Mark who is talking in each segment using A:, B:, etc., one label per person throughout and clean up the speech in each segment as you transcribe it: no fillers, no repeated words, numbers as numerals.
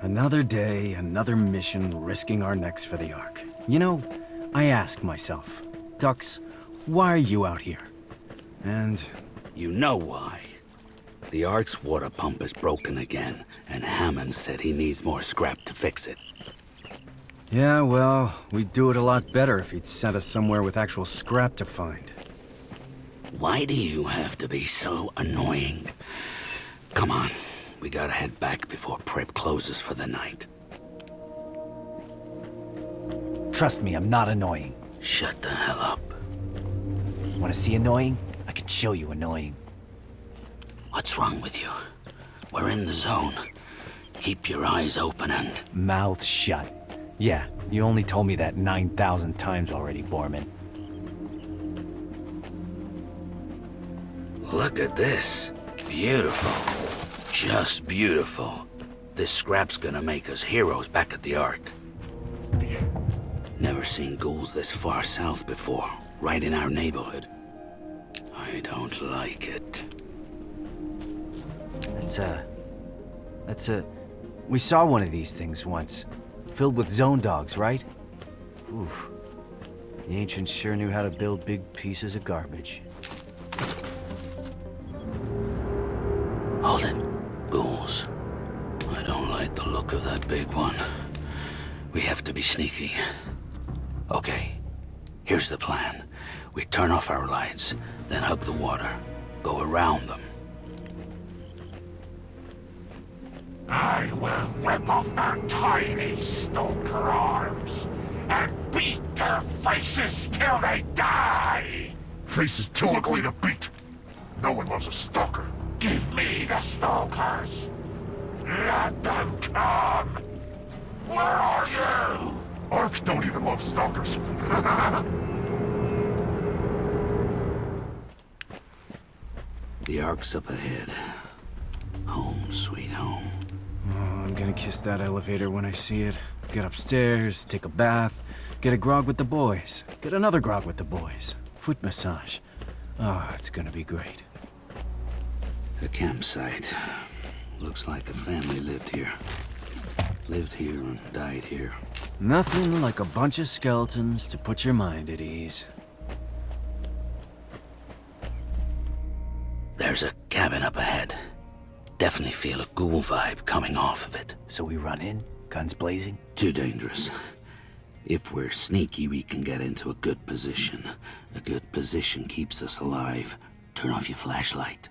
A: Another day, another mission, risking our necks for the Ark. You know, I ask myself, Dux, why are you out here? And...
B: You know why. The Ark's water pump is broken again, and Hammond said he needs more scrap to fix it.
A: yeah, well, we'd do it a lot better if he'd sent us somewhere with actual scrap to find.
B: Why do you have to be so annoying? Come on, we gotta head back before Prep closes for the night.
C: Trust me, I'm not annoying.
B: Shut the hell up.
C: Want to see annoying? I can show you annoying.
B: What's wrong with you? We're in the zone. Keep your eyes open and...
C: Mouth shut. Yeah, you only told me that 9,000 times already, Borman.
B: Look at this. Beautiful. Just beautiful. This scrap's gonna make us heroes back at the Ark. Never seen ghouls this far south before, right in our neighborhood. I don't like it.
C: We saw one of these things once. Filled with zone dogs, right? Oof. The ancients sure knew how to build big pieces of garbage.
B: Hold it. Ghouls. I don't like the look of that big one. We have to be sneaky. Okay, here's the plan. We turn off our lights, then hug the water. Go around them.
D: I will rip off their tiny stalker arms and beat their faces till they die! Faces too ugly to beat. No one loves a stalker. Give me the stalkers. Let them come. Where are you? Ark don't even love stalkers.
B: The Ark's up ahead. Home, sweet home.
A: Oh, I'm gonna kiss that elevator when I see it. Get upstairs, take a bath, get a grog with the boys. Get another grog with the boys. Foot massage. Oh, it's gonna be great.
B: The campsite. Looks like a family lived here. Lived here and died here.
A: Nothing like a bunch of skeletons to put your mind at ease.
B: There's a cabin up ahead. Definitely feel a ghoul vibe coming off of it.
C: So we run in, guns blazing?
B: Too dangerous. If we're sneaky, we can get into a good position. A good position keeps us alive. Turn off your flashlight.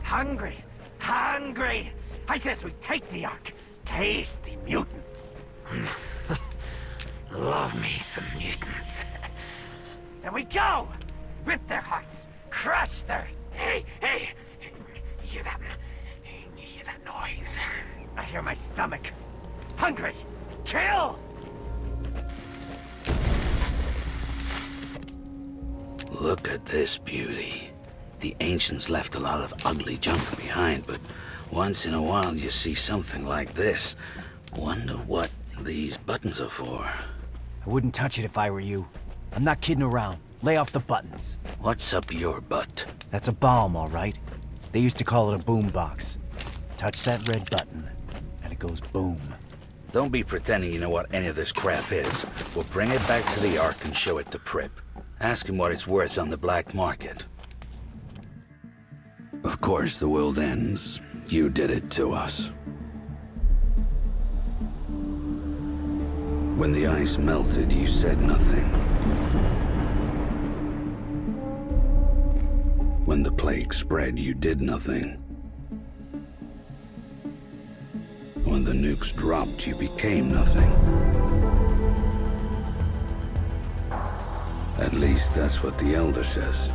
E: Hungry! Hungry! I says we take the Ark. Taste the mutants. Love me some mutants. There we go! Rip their hearts. Crush their... Hey, hey! You hear that? You hear that noise? I hear my stomach. Hungry! Kill!
B: Look at this beauty. The ancients left a lot of ugly junk behind, but once in a while you see something like this. Wonder what these buttons are for.
C: I wouldn't touch it if I were you. I'm not kidding around. Lay off the buttons.
B: What's up your butt?
C: That's a bomb, all right? They used to call it a boom box. Touch that red button, and it goes boom.
B: Don't be pretending you know what any of this crap is. We'll bring it back to the Ark and show it to Prip. Ask him what it's worth on the black market. Of course the world ends. You did it to us. When the ice melted, you said nothing. When the plague spread, you did nothing. When the nukes dropped, you became nothing. At least that's what the Elder says.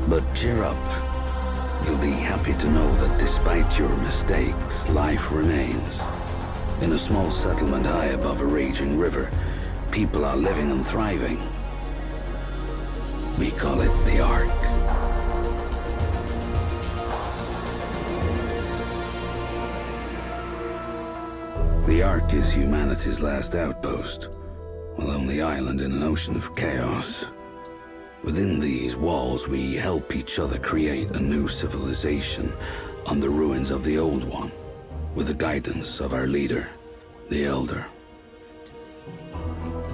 B: But cheer up. You'll be happy to know that despite your mistakes, life remains. In a small settlement high above a raging river, people are living and thriving. We call it the Ark. The Ark is humanity's last outpost, a lonely island in an ocean of chaos. Within these walls, we help each other create a new civilization, on the ruins of the old one, with the guidance of our leader, the Elder.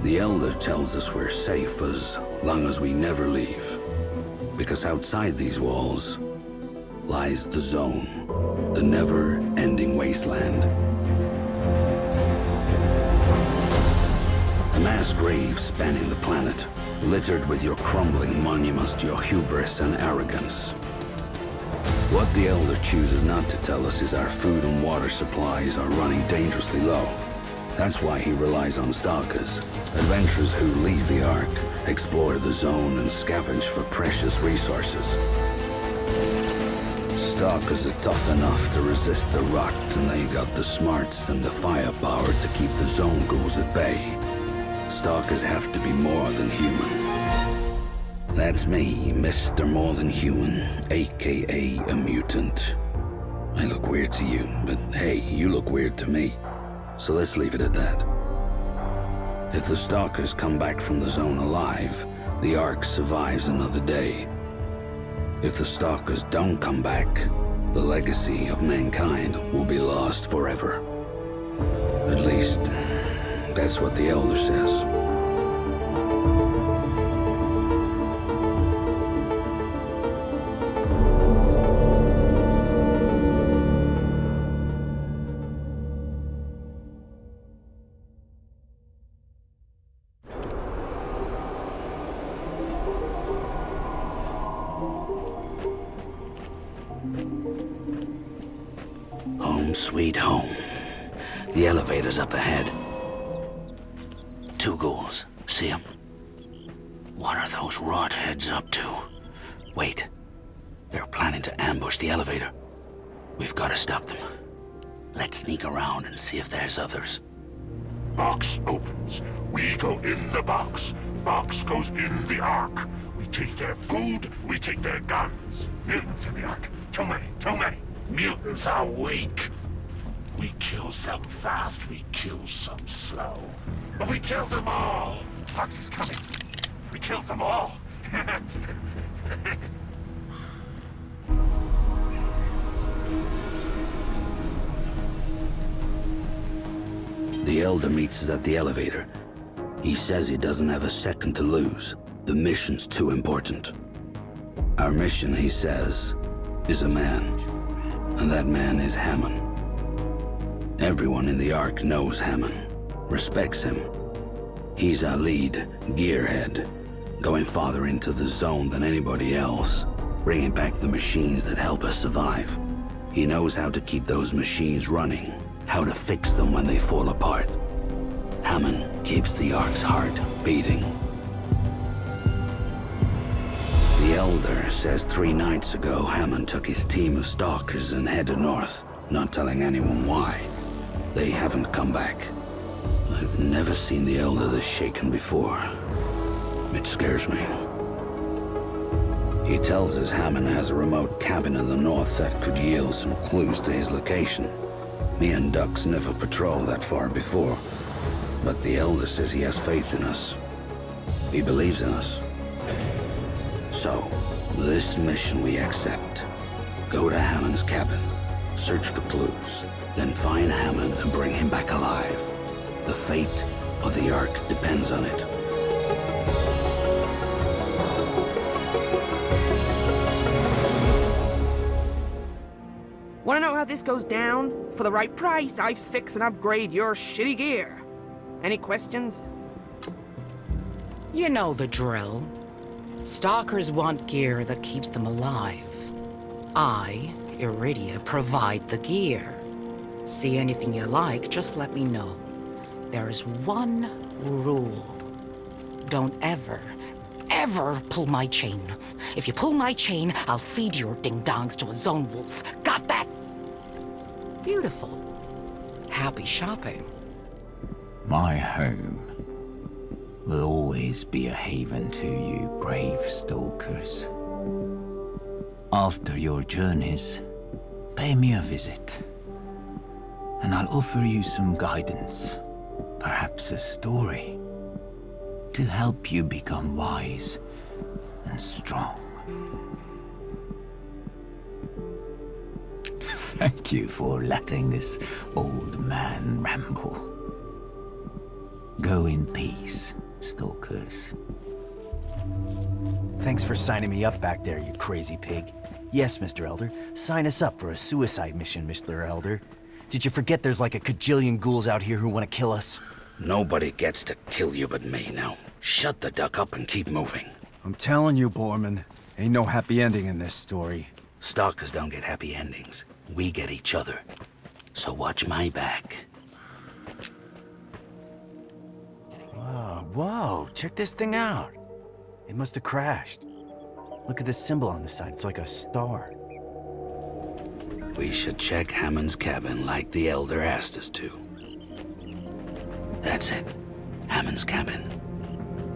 B: The Elder tells us we're safe as long as we never leave, because outside these walls lies the Zone, the never-ending wasteland. A mass grave spanning the planet, littered with your crumbling monuments to your hubris and arrogance. What the Elder chooses not to tell us is our food and water supplies are running dangerously low. That's why he relies on stalkers, adventurers who leave the Ark, explore the Zone, and scavenge for precious resources. Stalkers are tough enough to resist the rot, and they got the smarts and the firepower to keep the Zone ghouls at bay. Stalkers have to be more than human. That's me, Mr. More Than Human, aka a mutant. I look weird to you, but hey, you look weird to me. So let's leave it at that. If the Stalkers come back from the Zone alive, the Ark survives another day. If the Stalkers don't come back, the legacy of mankind will be lost forever. At least, that's what the Elder says. Home sweet home. The elevator's up ahead. 2 ghouls. See them? What are those rot heads up to? Wait. They're planning to ambush the elevator. We've got to stop them. Let's sneak around and see if there's others.
D: Box opens. We go in the box. Box goes in the Ark. We take their food, we take their guns. Mutants in the Ark. Too many, too many. Mutants are weak. We kill some fast, we kill some slow. But we kill them all. Box is coming. We kill them all.
B: The Elder meets us at the elevator. He says he doesn't have a second to lose. The mission's too important. Our mission, he says, is a man. And that man is Hammond. Everyone in the Ark knows Hammond, respects him. He's our lead, gearhead, going farther into the Zone than anybody else, bringing back the machines that help us survive. He knows how to keep those machines running, how to fix them when they fall apart. Hammond keeps the Ark's heart beating. The Elder says 3 nights ago Hammond took his team of stalkers and headed north, not telling anyone why. They haven't come back. I've never seen the Elder this shaken before. It scares me. He tells us Hammond has a remote cabin in the north that could yield some clues to his location. Me and Ducks never patrolled that far before, but the Elder says he has faith in us. He believes in us. So, this mission we accept. Go to Hammond's cabin, search for clues, then find Hammond and bring him back alive. The fate of the Ark depends on it.
F: Wanna know how this goes down? For the right price, I fix and upgrade your shitty gear. Any questions?
E: You know the drill. Stalkers want gear that keeps them alive. I, Iridia, provide the gear. See anything you like, just let me know. There is one rule. Don't ever pull my chain. If you pull my chain, I'll feed your ding-dongs to a Zone wolf. Got that? Beautiful. Happy shopping.
G: My home will always be a haven to you, brave stalkers. After your journeys, pay me a visit, and I'll offer you some guidance, perhaps a story, to help you become wise and strong. Thank you for letting this old man ramble. Go in peace, stalkers.
C: Thanks for signing me up back there, you crazy pig. Yes, Mr. Elder. Sign us up for a suicide mission, Mr. Elder. Did you forget there's like a cajillion ghouls out here who want to kill us?
B: Nobody gets to kill you but me now. Shut the duck up and keep moving.
A: I'm telling you, Borman, ain't no happy ending in this story.
B: Stalkers don't get happy endings. We get each other. So watch my back.
C: Whoa, check this thing out. It must have crashed. Look at the symbol on the side, it's like a star.
B: We should check Hammond's cabin like the Elder asked us to. That's it. Hammond's cabin.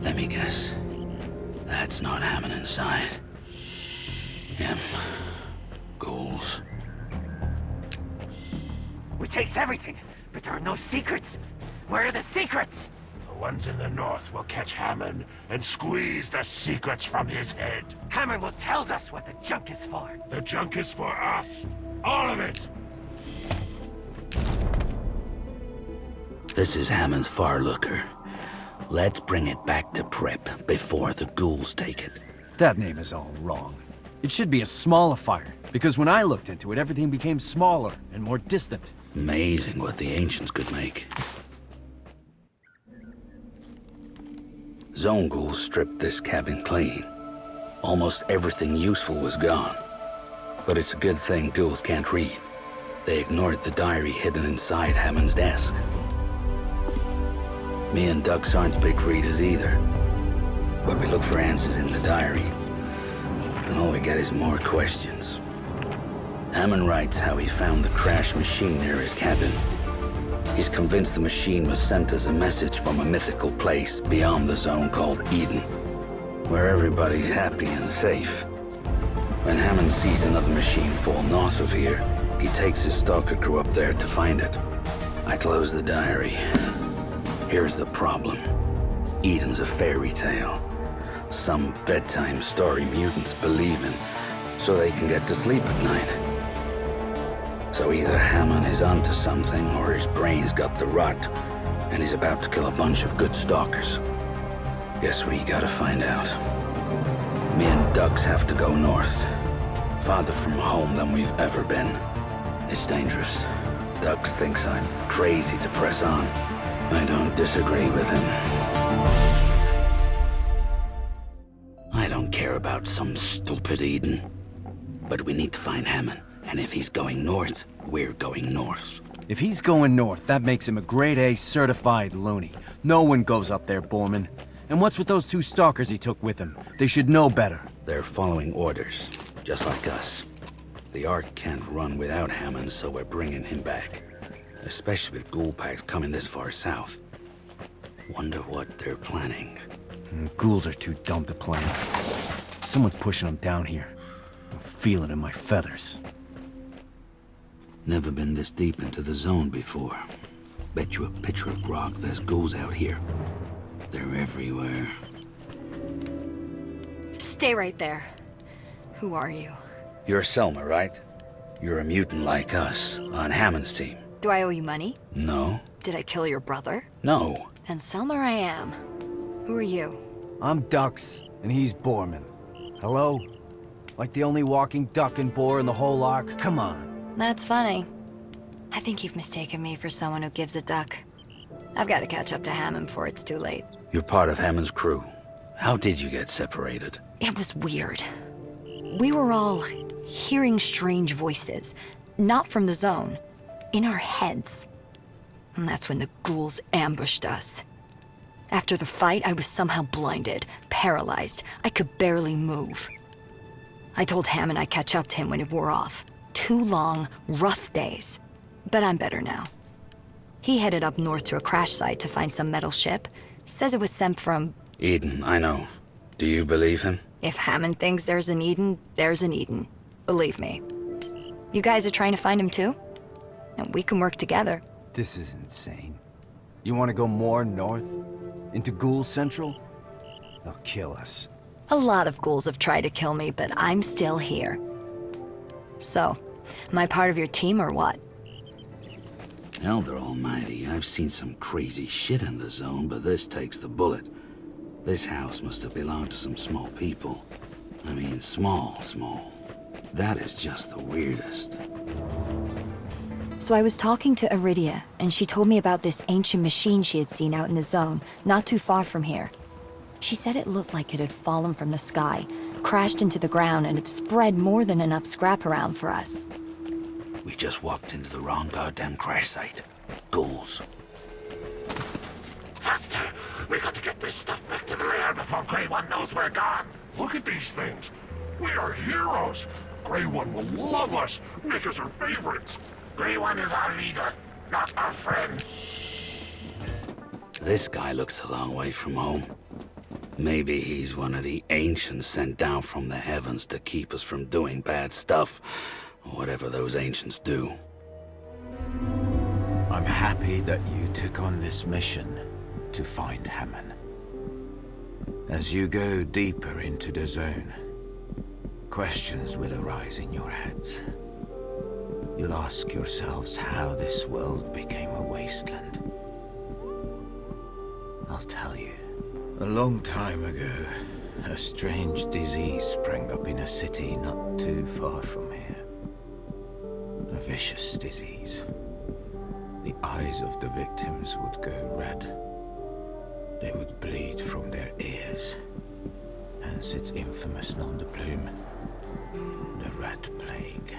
B: Let me guess. That's not Hammond inside. Ghouls.
E: We takes everything, but there are no secrets. Where are the secrets?
D: The ones in the north will catch Hammond and squeeze the secrets from his head.
E: Hammond will tell us what the junk is for.
D: The junk is for us. All of it.
B: This is Hammond's far looker. Let's bring it back to prep before the ghouls take it.
A: That name is all wrong. It should be a smaller fire, because when I looked into it, everything became smaller and more distant.
B: Amazing what the ancients could make. Zone ghouls stripped this cabin clean. Almost everything useful was gone. But it's a good thing ghouls can't read. They ignored the diary hidden inside Hammond's desk. Me and Ducks aren't big readers either. But we look for answers in the diary. And all we get is more questions. Hammond writes how he found the crashed machine near his cabin. He's convinced the machine was sent as a message from a mythical place beyond the zone called Eden, where everybody's happy and safe. When Hammond sees another machine fall north of here, he takes his stalker crew up there to find it. I close the diary. Here's the problem. Eden's a fairy tale. Some bedtime story mutants believe in, so they can get to sleep at night. So either Hammond is onto something, or his brain's got the rot, and he's about to kill a bunch of good stalkers. Guess we gotta find out. Me and Ducks have to go north. Farther from home than we've ever been. It's dangerous. Ducks thinks I'm crazy to press on. I don't disagree with him. I don't care about some stupid Eden. But we need to find Hammond. And if he's going north, we're going north.
A: If he's going north, that makes him a grade A certified loony. No one goes up there, Borman. And what's with those 2 stalkers he took with him? They should know better.
B: They're following orders, just like us. The Ark can't run without Hammond, so we're bringing him back. Especially with ghoul packs coming this far south. Wonder what they're planning.
A: Ghouls are too dumb to plan. Someone's pushing them down here. I feel it in my feathers.
B: Never been this deep into the zone before. Bet you a pitcher of grog there's ghouls out here. They're everywhere.
H: Stay right there. Who are you?
B: You're Selma, right? You're a mutant like us, on Hammond's team.
H: Do I owe you money?
B: No.
H: Did I kill your brother?
B: No.
H: Then Selma I am. Who are you?
C: I'm Ducks, and he's Borman. Hello? Like the only walking duck and boar in the whole Ark? Come on.
H: That's funny. I think you've mistaken me for someone who gives a duck. I've got to catch up to Hammond before it's too late.
B: You're part of Hammond's crew. How did you get separated?
H: It was weird. We were all hearing strange voices. Not from the zone. In our heads. And that's when the ghouls ambushed us. After the fight, I was somehow blinded, paralyzed. I could barely move. I told Hammond I'd catch up to him when it wore off. 2 long, rough days. But I'm better now. He headed up north to a crash site to find some metal ship. Says it was sent from...
B: Eden, I know. Do you believe him?
H: If Hammond thinks there's an Eden, there's an Eden. Believe me. You guys are trying to find him too? And we can work together.
C: This is insane. You want to go more north? Into Ghoul Central? They'll kill us.
H: A lot of ghouls have tried to kill me, but I'm still here. So, Am I part of your team or what?
B: Elder Almighty, I've seen some crazy shit in the zone, but this takes the bullet. This house must have belonged to some small people. I mean, small. That is just the weirdest.
H: So I was talking to Iridia, and she told me about this ancient machine she had seen out in the zone, not too far from here. She said it looked like it had fallen from the sky, crashed into the ground, and it spread more than enough scrap around for us.
B: We just walked into the wrong goddamn crash site. Ghouls.
D: Faster! We got to get this stuff back to the lair before Grey One knows we're gone. Look at these things. We are heroes. Grey One will love us, make us her favorites. Grey One is our leader, not our friend.
B: This guy looks a long way from home. Maybe he's one of the ancients sent down from the heavens to keep us from doing bad stuff, or whatever those ancients do.
G: I'm happy that you took on this mission to find Hammond. As you go deeper into the zone, questions will arise in your heads. You'll ask yourselves how this world became a wasteland. I'll tell you. A long time ago, a strange disease sprang up in a city not too far from here. A vicious disease. The eyes of the victims would go red. They would bleed from their ears. Hence its infamous nom de plume, the Red Plague.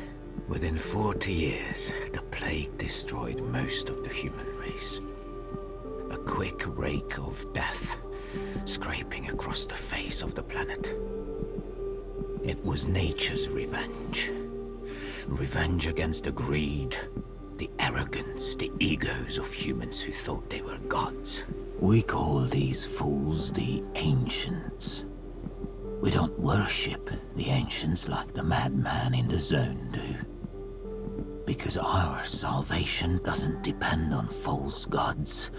G: Within 40 years, the plague destroyed most of the human race. A quick rake of death, scraping across the face of the planet. It was nature's revenge. Revenge against the greed, the arrogance, the egos of humans who thought they were gods. We call these fools the Ancients. We don't worship the Ancients like the madman in the zone do. Because our salvation doesn't depend on false gods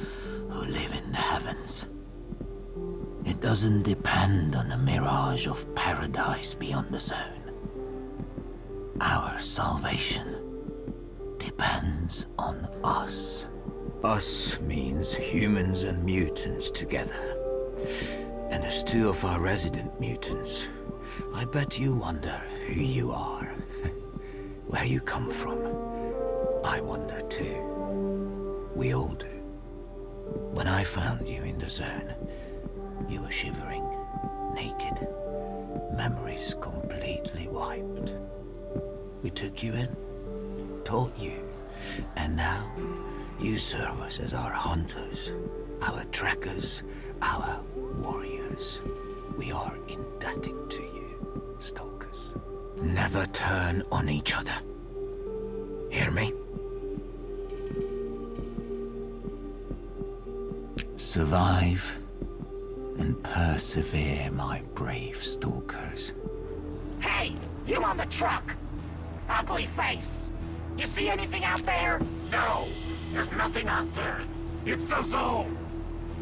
G: who live in the heavens. It doesn't depend on a mirage of paradise beyond the zone. Our salvation depends on us. Us means humans and mutants together. And as two of our resident mutants, I bet you wonder who you are. Where you come from. I wonder too. We all do. When I found you in the zone, you were shivering, naked, memories completely wiped. We took you in, taught you, and now you serve us as our hunters, our trackers, our warriors. We are indebted to you, stalkers. Never turn on each other. Hear me? Survive and persevere, my brave stalkers.
E: Hey, you on the truck! Ugly face! You see anything out there?
D: No, there's nothing out there. It's the zone.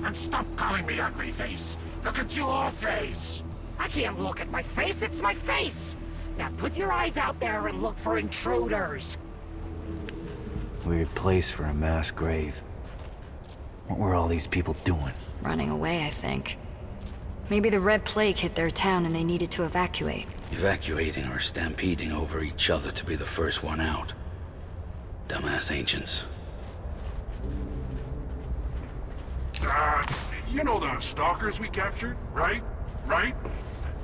D: And stop calling me ugly face. Look at your face.
E: I can't look at my face, it's my face! Now put your eyes out there and look for intruders.
A: Weird place for a mass grave. What were all these people doing?
H: Running away, I think. Maybe the Red Plague hit their town and they needed to evacuate.
B: Evacuating or stampeding over each other to be the first one out. Dumbass ancients.
D: You know the stalkers we captured, right? Right?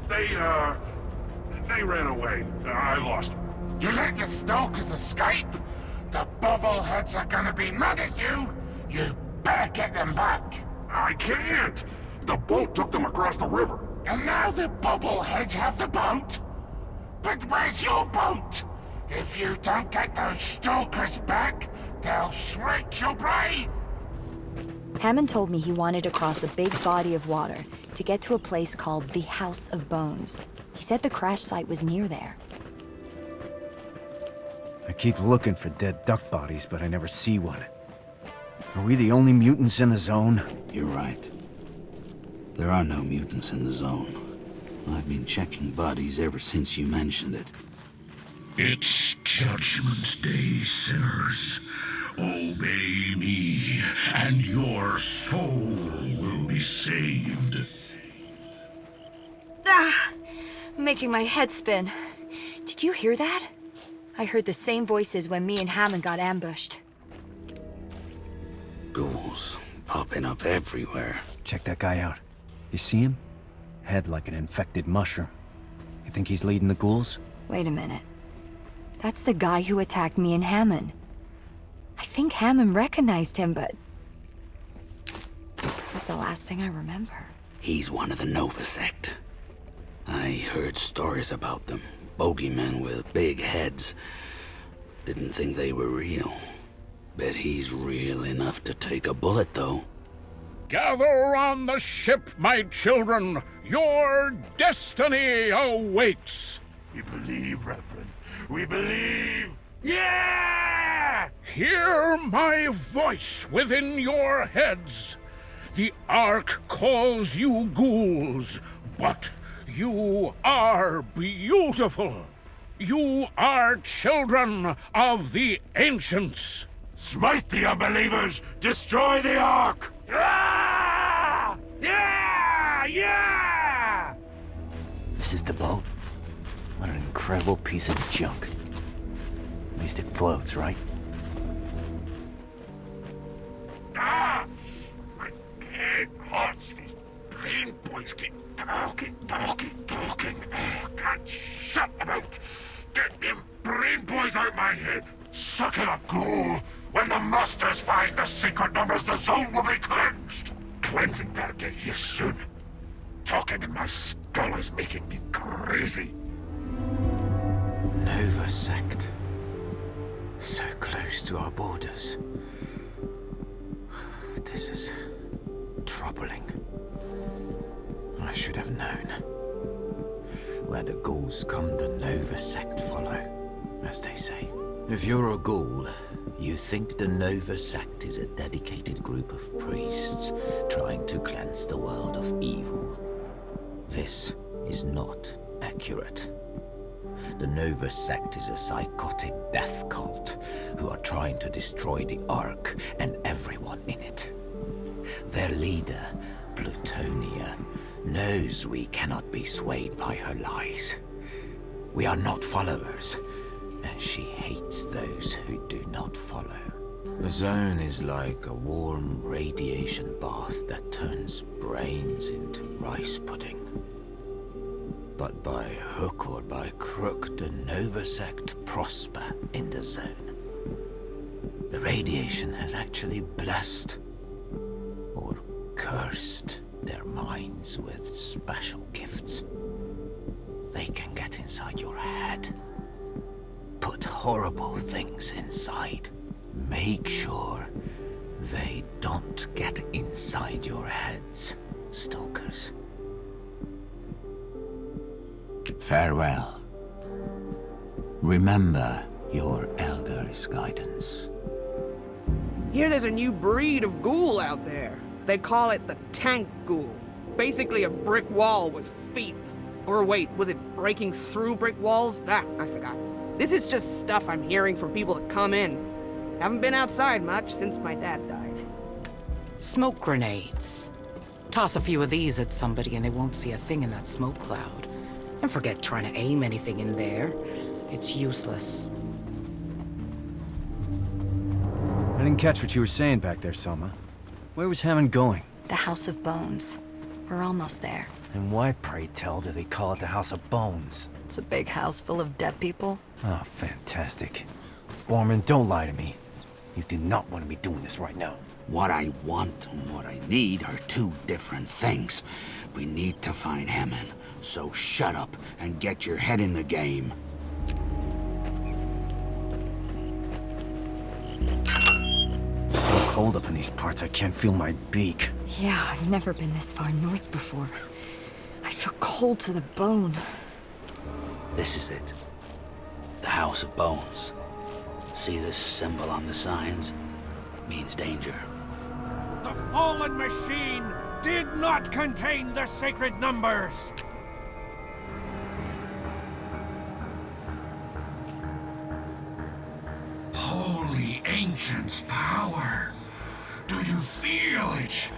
D: They ran away. I lost them. You let your stalkers escape? The bobbleheads are gonna be mad at you. You better get them back. I can't. The boat took them across the river. And now the bobbleheads have the boat? But where's your boat? If you don't get those stalkers back, they'll shred your brain.
H: Hammond told me he wanted to cross a big body of water to get to a place called the House of Bones. He said the crash site was near there.
A: I keep looking for dead duck bodies, but I never see one. Are we the only mutants in the zone?
B: You're right. There are no mutants in the zone. I've been checking bodies ever since you mentioned it.
D: It's Judgment Day, sinners. Obey me, and your soul will be saved.
H: Ah! Making my head spin. Did you hear that? I heard the same voices when me and Hammond got ambushed.
B: Ghouls popping up everywhere.
A: Check that guy out. You see him? Head like an infected mushroom. You think he's leading the ghouls?
H: Wait a minute. That's the guy who attacked me and Hammond. I think Hammond recognized him, but... that's the last thing I remember.
B: He's one of the Nova sect. I heard stories about them. Bogeymen with big heads. Didn't think they were real. Bet he's real enough to take a bullet, though.
D: Gather on the ship, my children. Your destiny awaits.
I: We believe, Reverend. We believe. Yeah!
D: Hear my voice within your heads. The Ark calls you ghouls, but you are beautiful. You are children of the ancients.
I: Smite the unbelievers! Destroy the Ark! Ah! Yeah! Yeah!
C: This is the boat? What an incredible piece of junk. At least it floats, right?
I: Ah! My head hurts. These brain boys keep talking. Can't shut them out. Get them brain boys out my head. Suck it up, ghoul. When the Masters find the secret numbers, the zone will be cleansed. Cleansing better get here soon. Talking in my skull is making me crazy.
G: Nova sect. So close to our borders. This is troubling. I should have known. Where the ghouls come, the Nova sect follow, as they say. If you're a ghoul, you think the Nova sect is a dedicated group of priests trying to cleanse the world of evil. This is not accurate. The Nova sect is a psychotic death cult who are trying to destroy the Ark and everyone in it. Their leader, Plutonia, knows we cannot be swayed by her lies. We are not followers, and she hates those who do not follow. The zone is like a warm radiation bath that turns brains into rice pudding. But by hook or by crook, the Nova sect prosper in the zone. The radiation has actually blessed or cursed their minds with special gifts. They can get inside your head, put horrible things inside. Make sure they don't get inside your heads, stalkers. Farewell. Remember your elder's guidance.
F: Hear there's a new breed of ghoul out there. They call it the tank ghoul. Basically a brick wall with feet. Or wait, was it breaking through brick walls? Ah, I forgot. This is just stuff I'm hearing from people that come in. Haven't been outside much since my dad died.
E: Smoke grenades. Toss a few of these at somebody and they won't see a thing in that smoke cloud. And forget trying to aim anything in there. It's useless.
A: I didn't catch what you were saying back there, Selma. Where was Hammond going?
H: The House of Bones. We're almost there.
C: And why, pray tell, do they call it the House of Bones?
H: It's a big house full of dead people.
C: Oh, fantastic. Borman, don't lie to me. You do not want to be doing this right now.
B: What I want and what I need are two different things. We need to find Hammond, so shut up and get your head in the game.
A: So cold up in these parts, I can't feel my beak.
H: Yeah, I've never been this far north before. I feel cold to the bone.
B: This is it. The House of Bones. See this symbol on the signs? Means danger.
J: The fallen machine did not contain the sacred numbers! the Ancients' power. Do you feel it?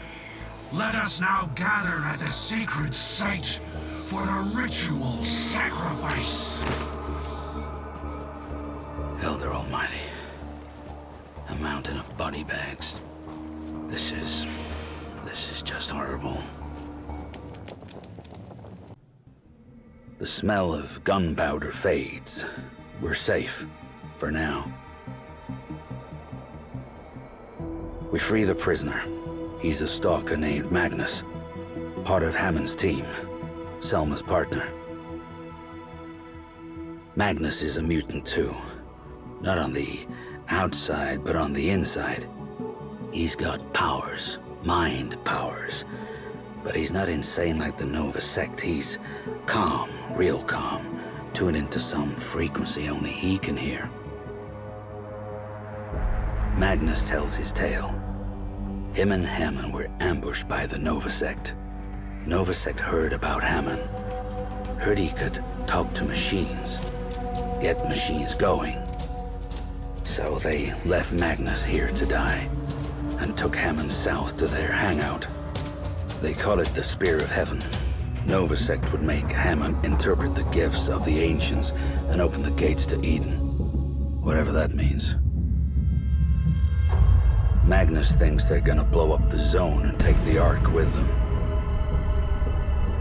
J: Let us now gather at the sacred site for the ritual sacrifice.
B: Elder Almighty. A mountain of body bags. This is just horrible. The smell of gunpowder fades. We're safe. For now. We free the prisoner. He's a stalker named Magnus. Part of Hammond's team. Selma's partner. Magnus is a mutant too. Not on the outside, but on the inside. He's got powers. Mind powers. But he's not insane like the Nova sect. He's calm. Real calm. Tuned into some frequency only he can hear. Magnus tells his tale. Him and Hammond were ambushed by the Nova sect. Nova sect heard about Hammond. Heard he could talk to machines. Get machines going. So they left Magnus here to die. And took Hammond south to their hangout. They call it the Spear of Heaven. Nova sect would make Hammond interpret the gifts of the Ancients and open the gates to Eden. Whatever that means. Magnus thinks they're gonna blow up the zone and take the Ark with them.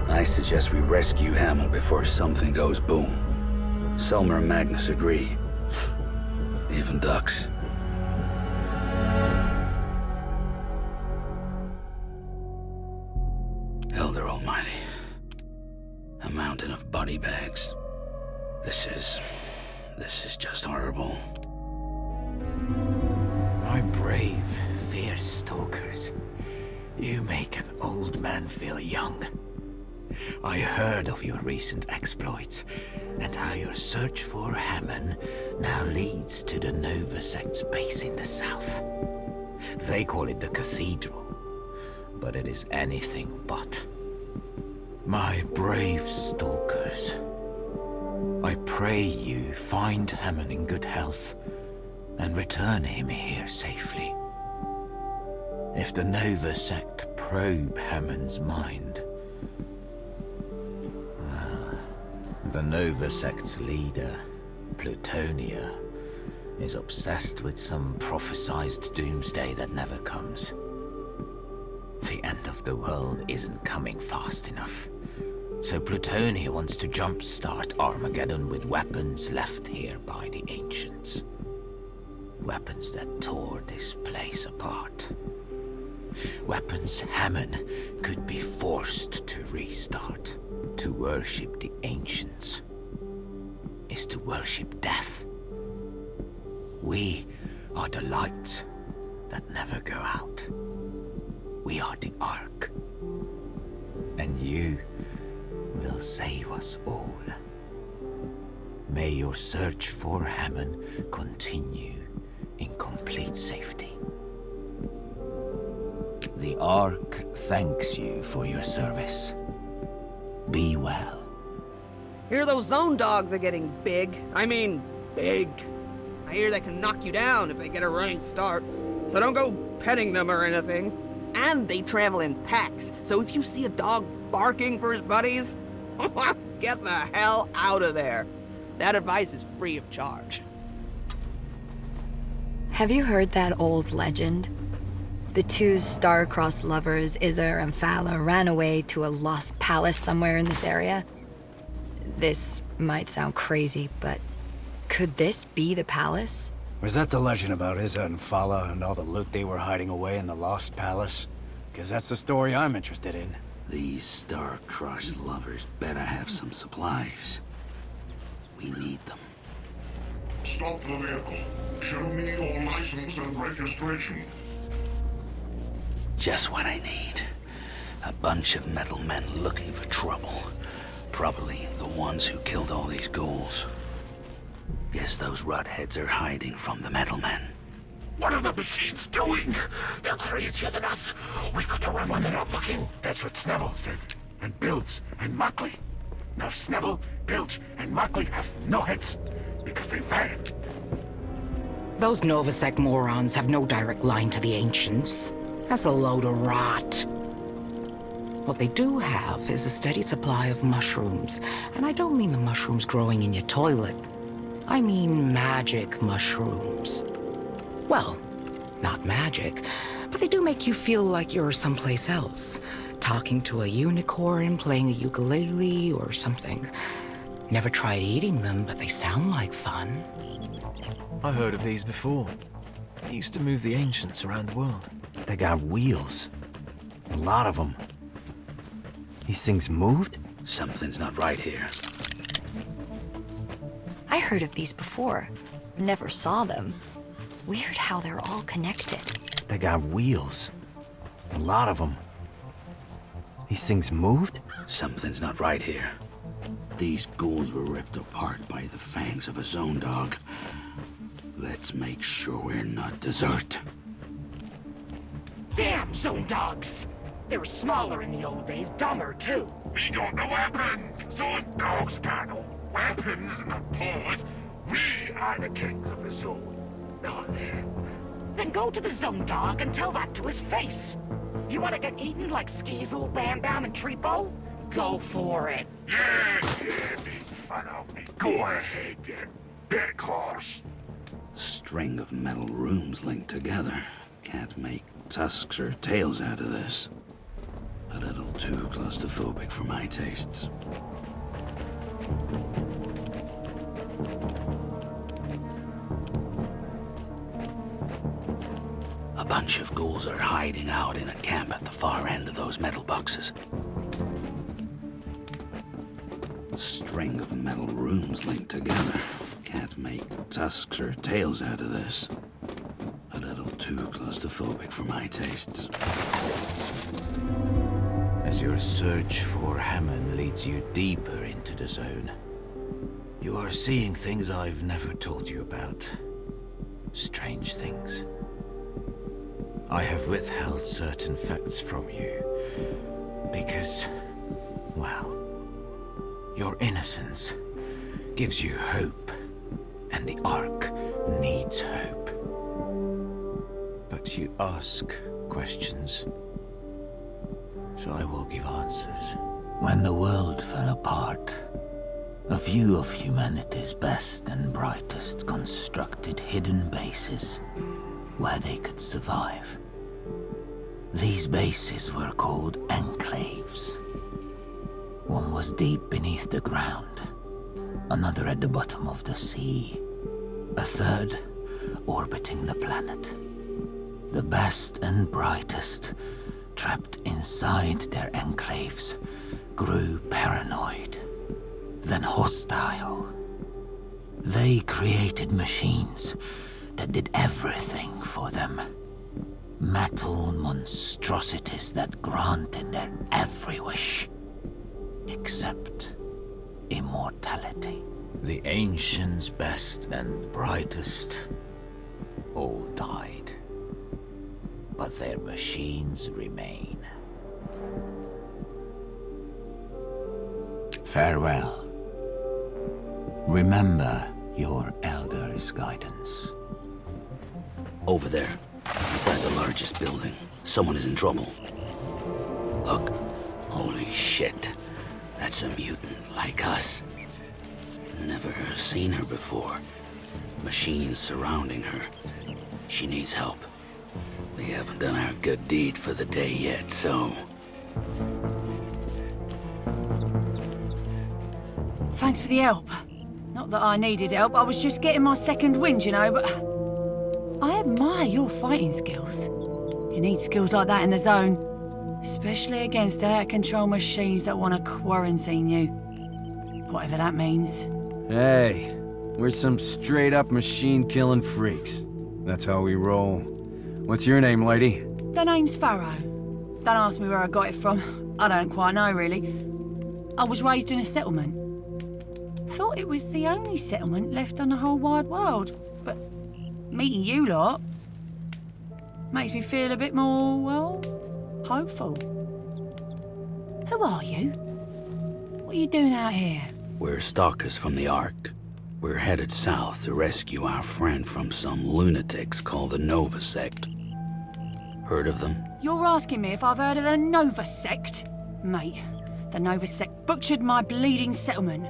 B: I suggest we rescue Hammond before something goes boom. Selma and Magnus agree. Even ducks. Elder Almighty. A mountain of body bags. This is just horrible.
G: My brave, fierce stalkers. You make an old man feel young. I heard of your recent exploits, and how your search for Hammond now leads to the Nova sect's base in the south. They call it the Cathedral, but it is anything but. My brave stalkers, I pray you find Hammond in good health and return him here safely. If the Nova sect probe Hammond's mind, the Nova sect's leader, Plutonia, is obsessed with some prophesized doomsday that never comes. The end of the world isn't coming fast enough. So Plutonia wants to jumpstart Armageddon with weapons left here by the Ancients. Weapons that tore this place apart. Weapons Hammond could be forced to restart. To worship the Ancients is to worship death. We are the lights that never go out. We are the Ark. And you will save us all. May your search for Hammond continue in complete safety. The Ark thanks you for your service. Be well.
F: Hear those zone dogs are getting big. I mean, big. I hear they can knock you down if they get a running start. So don't go petting them or anything. And they travel in packs, so if you see a dog barking for his buddies, get the hell out of there. That advice is free of charge.
H: Have you heard that old legend? The two star-crossed lovers, Izzer and Fala, ran away to a lost palace somewhere in this area. This might sound crazy, but could this be the palace?
C: Was that the legend about Izza and Fala and all the loot they were hiding away in the Lost Palace? Because that's the story I'm interested in.
B: These star-crossed lovers better have some supplies. We need them.
I: Stop the vehicle. Show me your license and registration.
B: Just what I need. A bunch of metal men looking for trouble. Probably the ones who killed all these ghouls. Guess those rotheads are hiding from the metal men.
I: What are the machines doing? They're crazier than us. We got to run when they're not looking. That's what Snebble said. And Bilge and Mockley. Now Snebble, Bilge, and Mockley have no heads because they ran.
E: Those Novasec morons have no direct line to the Ancients. That's a load of rot. What they do have is a steady supply of mushrooms. And I don't mean the mushrooms growing in your toilet. I mean magic mushrooms. Well, not magic, but they do make you feel like you're someplace else. Talking to a unicorn, playing a ukulele, or something. Never tried eating them, but they sound like fun.
A: I heard of these before. They used to move the Ancients around the world.
C: They got wheels. A lot of them. These things moved?
B: Something's not right here.
H: I heard of these before. Never saw them. Weird how they're all connected.
C: They got wheels. A lot of them. These things moved?
B: Something's not right here. These ghouls were ripped apart by the fangs of a zone dog. Let's make sure we're not dessert.
E: Damn zone dogs! They were smaller in the old days, dumber too.
I: We got no weapons. Zone dogs got no weapons and no paws. We are the kings of the zone, not them.
E: Then go to the zone dog and tell that to his face. You want to get eaten like Skeezel, Bam Bam, and Treepo? Go for it.
I: Yeah, make fun of me. Go ahead then. Bit close.
B: String of metal rooms linked together. Can't make tusks or tails out of this. A little too claustrophobic for my tastes. A bunch of ghouls are hiding out in a camp at the far end of those metal boxes. String of metal rooms linked together. Can't make tusks or tails out of this. A little too claustrophobic for my tastes.
G: As your search for Hammond leads you deeper into the zone, you are seeing things I've never told you about. Strange things. I have withheld certain facts from you because, well, your innocence gives you hope, and the Ark needs hope. But you ask questions, so I will give answers. When the world fell apart, a few of humanity's best and brightest constructed hidden bases where they could survive. These bases were called enclaves. One was deep beneath the ground, another at the bottom of the sea, a third orbiting the planet. The best and brightest, trapped inside their enclaves, grew paranoid, then hostile. They created machines that did everything for them. Metal monstrosities that granted their every wish, except immortality. The Ancients' best and brightest all died, but their machines remain. Farewell. Remember your elder's guidance.
B: Over there, beside the largest building, someone is in trouble. Look. Holy shit. That's a mutant like us. Never seen her before. Machines surrounding her. She needs help. We haven't done our good deed for the day yet, so...
K: Thanks for the help. Not that I needed help, I was just getting my second wind, you know, but... I admire your fighting skills. You need skills like that in the zone. Especially against out-of-control machines that want to quarantine you. Whatever that means.
A: Hey, we're some straight-up machine-killing freaks. That's how we roll. What's your name, lady?
K: The name's Pharaoh. Don't ask me where I got it from. I don't quite know, really. I was raised in a settlement. Thought it was the only settlement left on the whole wide world. But meeting you lot makes me feel a bit more, well, hopeful. Who are you? What are you doing out here?
B: We're stalkers from the Ark. We're headed south to rescue our friend from some lunatics called the Nova Sect. Heard of them?
K: You're asking me if I've heard of the Nova Sect? Mate, the Nova Sect butchered my bleeding settlement.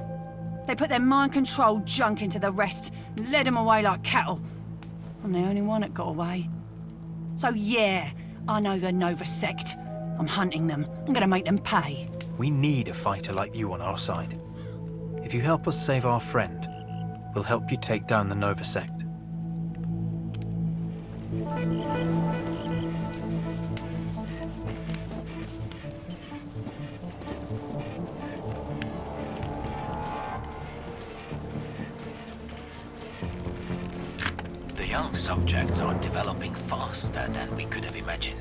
K: They put their mind-controlled junk into the rest and led them away like cattle. I'm the only one that got away. So yeah, I know the Nova Sect. I'm hunting them. I'm gonna make them pay.
L: We need a fighter like you on our side. If you help us save our friend, we'll help you take down the Nova Sect.
M: The young subjects are developing faster than we could have imagined.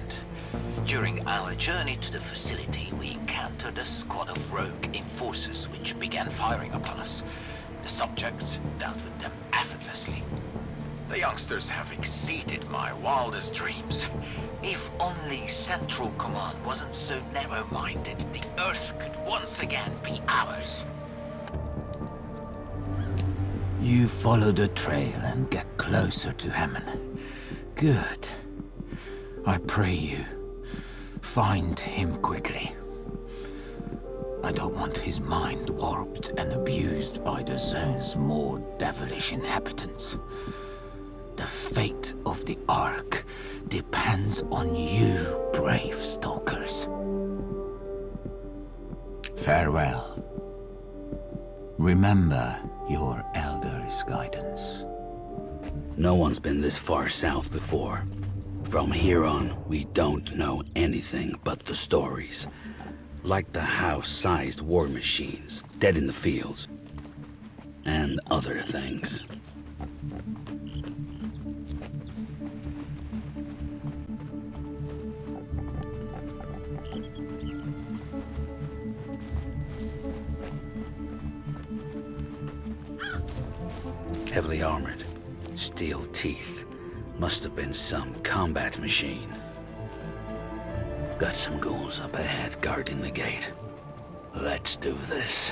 M: During our journey to the facility, we encountered a squad of rogue enforcers which began firing upon us. The subjects dealt with them effortlessly. The youngsters have exceeded my wildest dreams. If only Central Command wasn't so narrow-minded, the Earth could once again be ours.
G: You follow the trail and get closer to Hammond. Good. I pray you find him quickly. I don't want his mind warped and abused by the zone's more devilish inhabitants. The fate of the Ark depends on you, brave stalkers. Farewell. Remember your elder's guidance.
B: No one's been this far south before. From here on, we don't know anything but the stories. Like the house-sized war machines, dead in the fields. And other things. Heavily armored, steel teeth. Must have been some combat machine. Got some ghouls up ahead guarding the gate. Let's do this.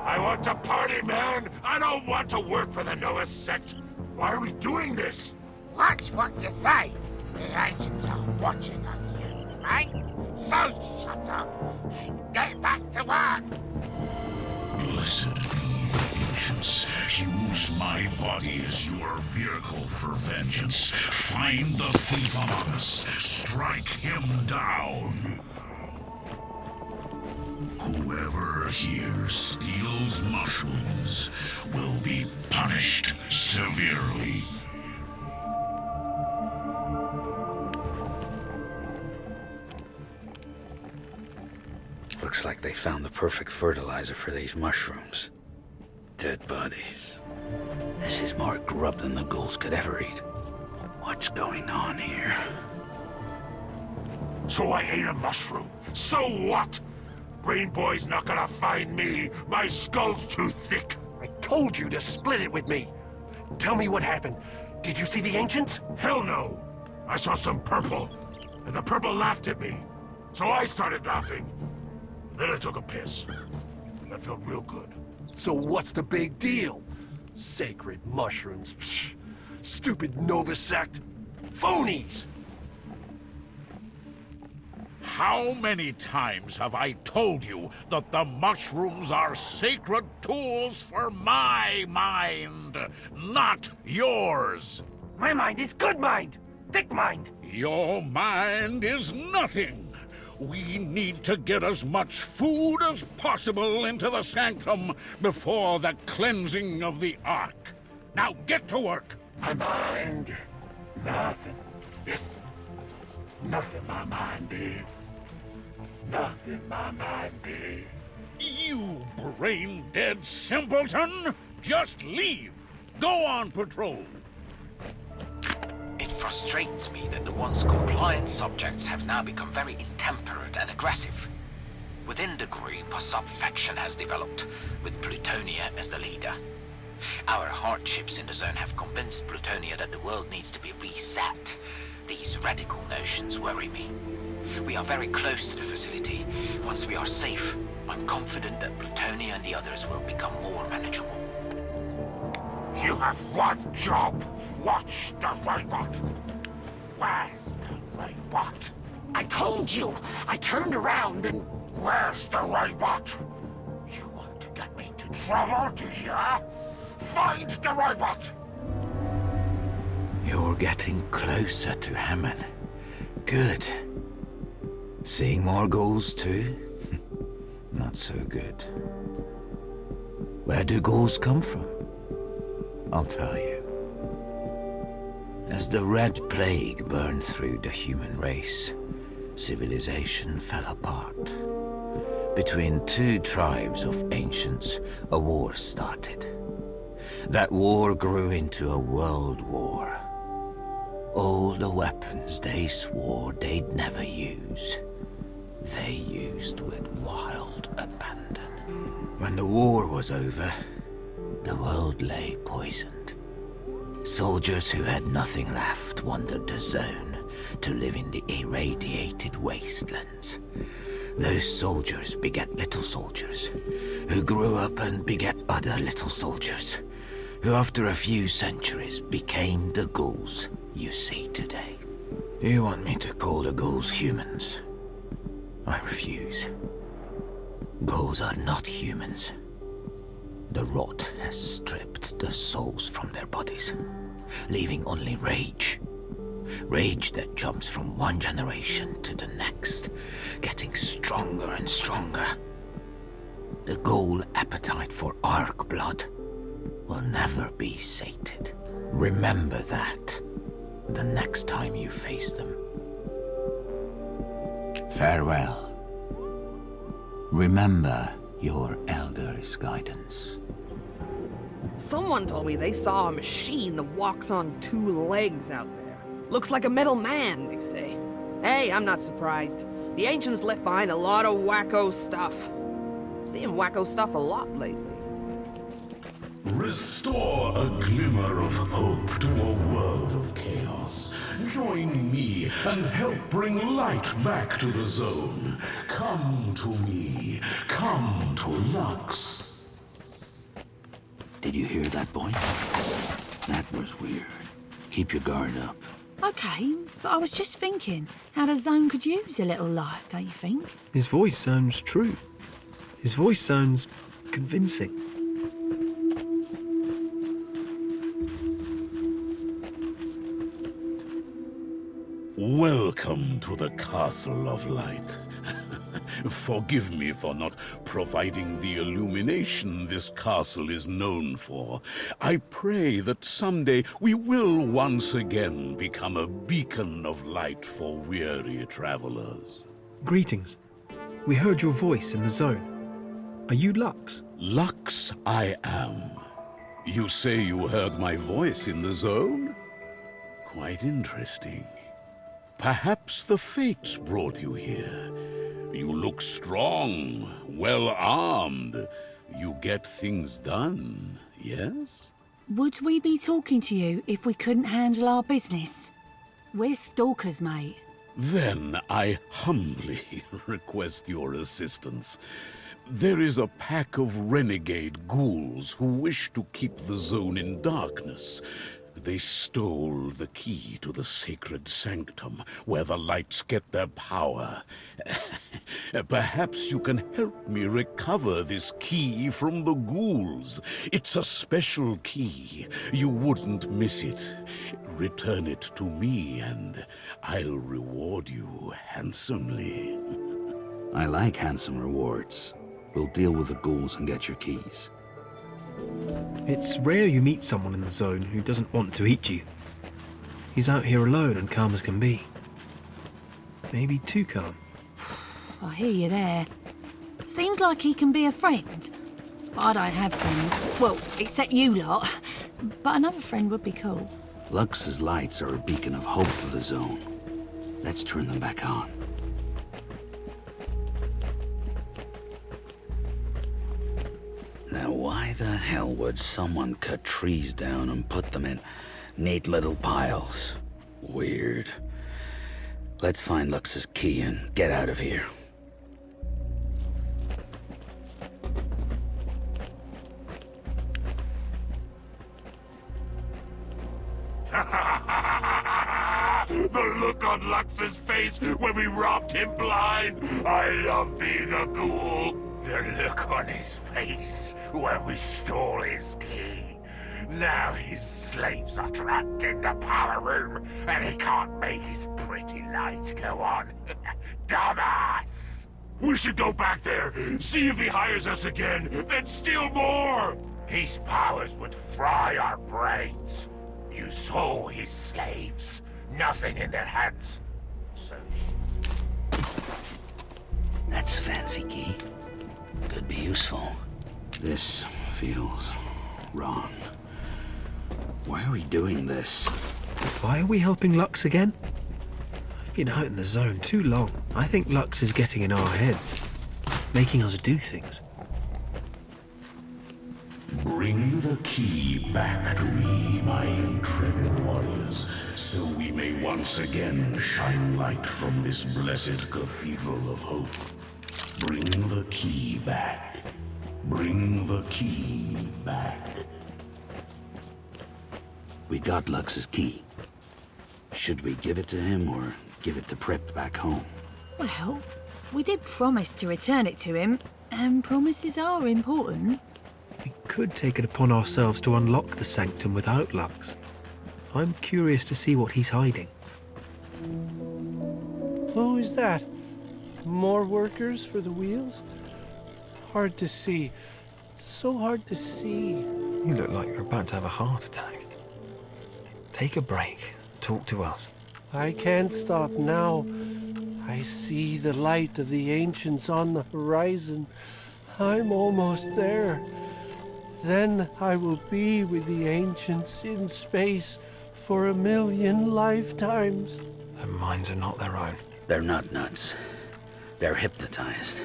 I: I want to party, man! I don't want to work for the Nova Sect! Why are we doing this?
D: Watch what you say. The ancients are watching us here, right? So shut up and get back to work.
J: Blessed be the ancients. Use my body as your vehicle for vengeance. Find the thief among us. Strike him down. Whoever here steals mushrooms will be punished severely.
B: Looks like they found the perfect fertilizer for these mushrooms. Dead bodies. This is more grub than the ghouls could ever eat. What's going on here?
I: So I ate a mushroom. So what? Brain Boy's not gonna find me. My skull's too thick.
N: I told you to split it with me. Tell me what happened. Did you see the ancients?
I: Hell no. I saw some purple, and the purple laughed at me. So I started laughing. Then I took a piss. And I felt real good.
N: So what's the big deal? Sacred mushrooms. Psh, stupid Nova Sect. Phonies!
J: How many times have I told you that the mushrooms are sacred tools for my mind, not yours?
N: My mind is good mind. Thick mind.
J: Your mind is nothing. We need to get as much food as possible into the sanctum before the cleansing of the Ark. Now get to work.
I: My mind, nothing. Yes, nothing my mind, Dave. Nothing my mind, Dave.
J: You brain-dead simpleton! Just leave. Go on patrol.
M: It frustrates me that the once compliant subjects have now become very intemperate and aggressive. Within the group, a sub-faction has developed, with Plutonia as the leader. Our hardships in the zone have convinced Plutonia that the world needs to be reset. These radical notions worry me. We are very close to the facility. Once we are safe, I'm confident that Plutonia and the others will become more manageable.
I: You have one job. Watch the robot. Where's the robot?
E: I told you! I turned around and...
I: Where's the robot? You want to get me into trouble, do you? Find the robot!
G: You're getting closer to Hammond. Good. Seeing more ghouls too? Not so good. Where do ghouls come from? I'll tell you. As the Red Plague burned through the human race, civilization fell apart. Between two tribes of ancients, a war started. That war grew into a world war. All the weapons they swore they'd never use, they used with wild abandon. When the war was over, the world lay poisoned. Soldiers who had nothing left wandered the zone to live in the irradiated wastelands. Those soldiers beget little soldiers, who grew up and beget other little soldiers, who after a few centuries became the ghouls you see today. You want me to call the ghouls humans? I refuse. Ghouls are not humans. The rot has stripped the souls from their bodies, leaving only rage. Rage that jumps from one generation to the next, getting stronger and stronger. The ghoul appetite for Ark blood will never be sated. Remember that the next time you face them. Farewell. Remember your elder's guidance.
F: Someone told me they saw a machine that walks on two legs out there. Looks like a metal man, they say. Hey, I'm not surprised. The ancients left behind a lot of wacko stuff. Seeing wacko stuff a lot lately.
J: Restore a glimmer of hope to a world of chaos. Join me and help bring light back to the zone. Come to me. Come to Lux.
B: Did you hear that voice? That was weird. Keep your guard up.
K: Okay, but I was just thinking how the zone could use a little light, don't you think?
O: His voice sounds true. His voice sounds convincing.
J: Welcome to the Castle of Light. Forgive me for not providing the illumination this castle is known for. I pray that someday we will once again become a beacon of light for weary travelers.
O: Greetings. We heard your voice in the zone. Are you Lux?
J: Lux I am. You say you heard my voice in the zone? Quite interesting. Perhaps the fates brought you here. You look strong, well-armed. You get things done, yes?
K: Would we be talking to you if we couldn't handle our business? We're stalkers, mate.
J: Then I humbly request your assistance. There is a pack of renegade ghouls who wish to keep the zone in darkness. They stole the key to the sacred sanctum, where the lights get their power. Perhaps you can help me recover this key from the ghouls. It's a special key. You wouldn't miss it. Return it to me, and I'll reward you handsomely.
B: I like handsome rewards. We'll deal with the ghouls and get your keys.
O: It's rare you meet someone in the zone who doesn't want to eat you. He's out here alone and calm as can be. Maybe too calm.
K: I hear you there. Seems like he can be a friend. But I don't have friends. Well, except you lot. But another friend would be cool.
B: Lux's lights are a beacon of hope for the zone. Let's turn them back on. Now, why the hell would someone cut trees down and put them in neat little piles? Weird. Let's find Lux's key and get out of here.
I: look on Lux's face when we robbed him blind. I love being a ghoul. The look on his face when we stole his key. Now his slaves are trapped in the power room, and he can't make his pretty lights go on. Dumbass! We should go back there, see if he hires us again, then steal more! His powers would fry our brains. You saw his slaves. Nothing in their hands. So...
B: That's a fancy key. Could be useful. This feels wrong. Why are we doing this?
O: Why are we helping Lux again? I've been out in the zone too long. I think Lux is getting in our heads, making us do things.
P: Bring the key back to me, my intrepid warriors, so we may once again shine light from this blessed cathedral of hope. Bring the key back. Bring the key back.
B: We got Lux's key. Should we give it to him or give it to Prep back home?
K: Well, we did promise to return it to him, and promises are important.
O: We could take it upon ourselves to unlock the sanctum without Lux. I'm curious to see what he's hiding.
Q: Who is that? More workers for the wheels? Hard to see. So hard to see.
O: You look like you're about to have a heart attack. Take a break. Talk to us.
Q: I can't stop now. I see the light of the ancients on the horizon. I'm almost there. Then I will be with the ancients in space for 1,000,000 lifetimes.
O: Their minds are not their own.
B: They're not nuts. They're hypnotized.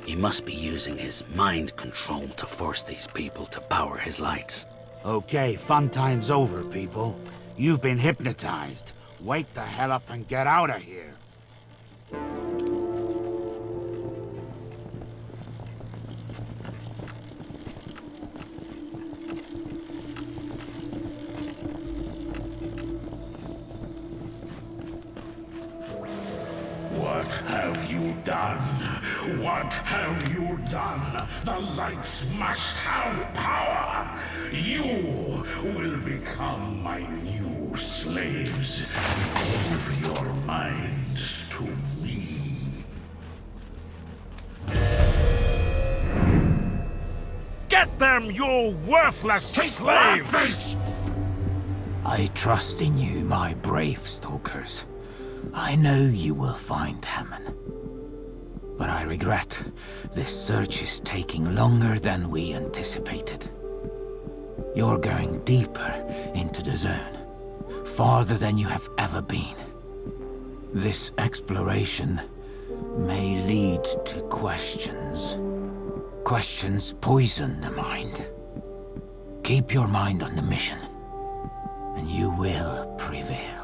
B: He must be using his mind control to force these people to power his lights.
R: Okay, fun time's over, people. You've been hypnotized. Wake the hell up and get out of here.
P: What have you done? What have you done? The lights must have power. You will become my new slaves. Give your minds to me.
J: Get them, you worthless slaves!
G: I trust in you, my brave stalkers. I know you will find Hammond. But I regret this search is taking longer than we anticipated. You're going deeper into the zone, farther than you have ever been. This exploration may lead to questions. Questions poison the mind. Keep your mind on the mission, and you will prevail.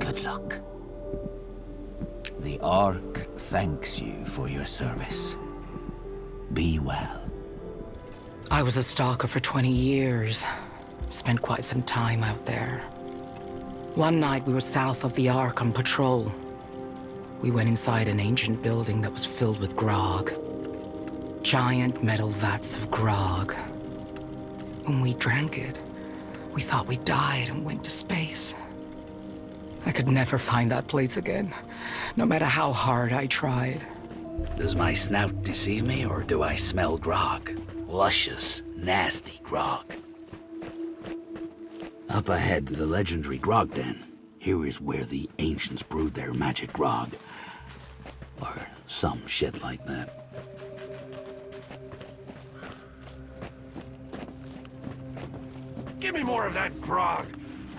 G: Good luck. The Ark thanks you for your service. Be well.
E: I was a stalker for 20 years. Spent quite some time out there. One night we were south of the Ark on patrol. We went inside an ancient building that was filled with grog. Giant metal vats of grog. When we drank it, we thought we died and went to space. I could never find that place again, no matter how hard I tried.
B: Does my snout deceive me, or do I smell grog? Luscious, nasty grog. Up ahead, the legendary grog den. Here is where the ancients brewed their magic grog. Or some shit like that.
N: Give me more of that grog.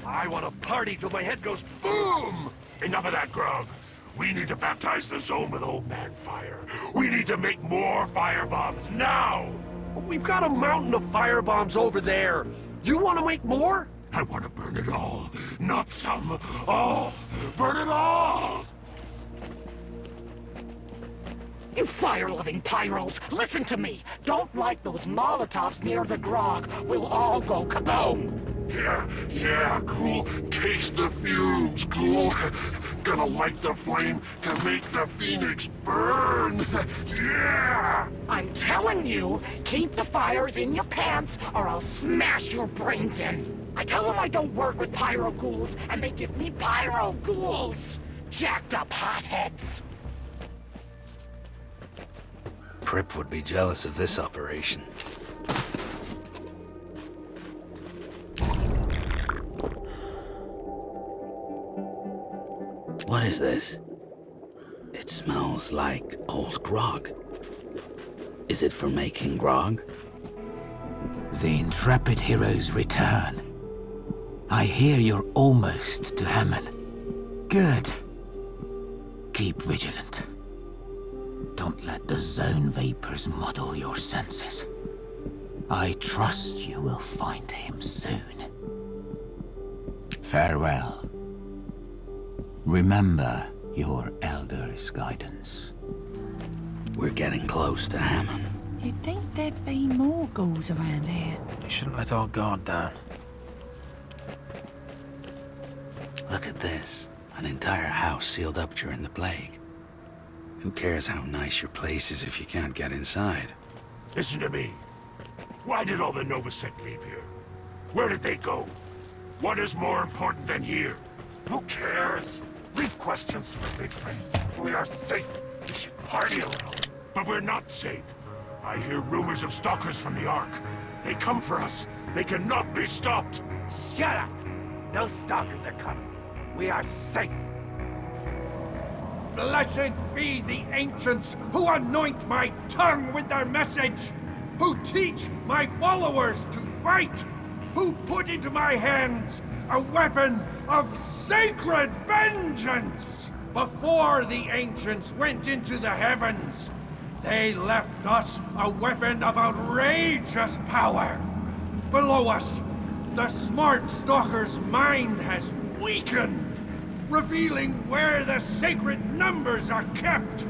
N: I want to party till my head goes boom!
I: Enough of that grog. We need to baptize the zone with old man fire. We need to make more firebombs now!
N: We've got a mountain of firebombs over there. You want to make more?
I: I want to burn it all. Not some. All. Burn it all!
E: You fire-loving pyros, listen to me. Don't light those Molotovs near the grog. We'll all go kaboom.
I: Yeah, Ghoul. Taste the fumes, Ghoul. Gonna light the flame to make the phoenix burn. Yeah!
E: I'm telling you, keep the fires in your pants or I'll smash your brains in. I tell them I don't work with pyro ghouls, and they give me pyro ghouls. Jacked up hotheads.
B: Prip would be jealous of this operation. What is this? It smells like old grog. Is it for making grog?
G: The intrepid heroes return. I hear you're almost to Hammond. Good. Keep vigilant. Don't let the zone vapors muddle your senses. I trust you will find him soon. Farewell. Remember your elder's guidance.
B: We're getting close to Hammond.
K: You'd think there'd be more ghouls around here.
L: We shouldn't let our guard down.
B: Look at this. An entire house sealed up during the plague. Who cares how nice your place is if you can't get inside?
I: Listen to me. Why did all the Nova Sect leave here? Where did they go? What is more important than here? Who cares? Leave questions for big friends. We are safe. We should party a little. But we're not safe. I hear rumors of stalkers from the Ark. They come for us. They cannot be stopped.
E: Shut up! Those stalkers are coming. We are safe.
S: Blessed be the ancients who anoint my tongue with their message, who teach my followers to fight, who put into my hands a weapon of sacred vengeance. Before the ancients went into the heavens, they left us a weapon of outrageous power. Below us, the smart stalker's mind has weakened, revealing where the sacred numbers are kept.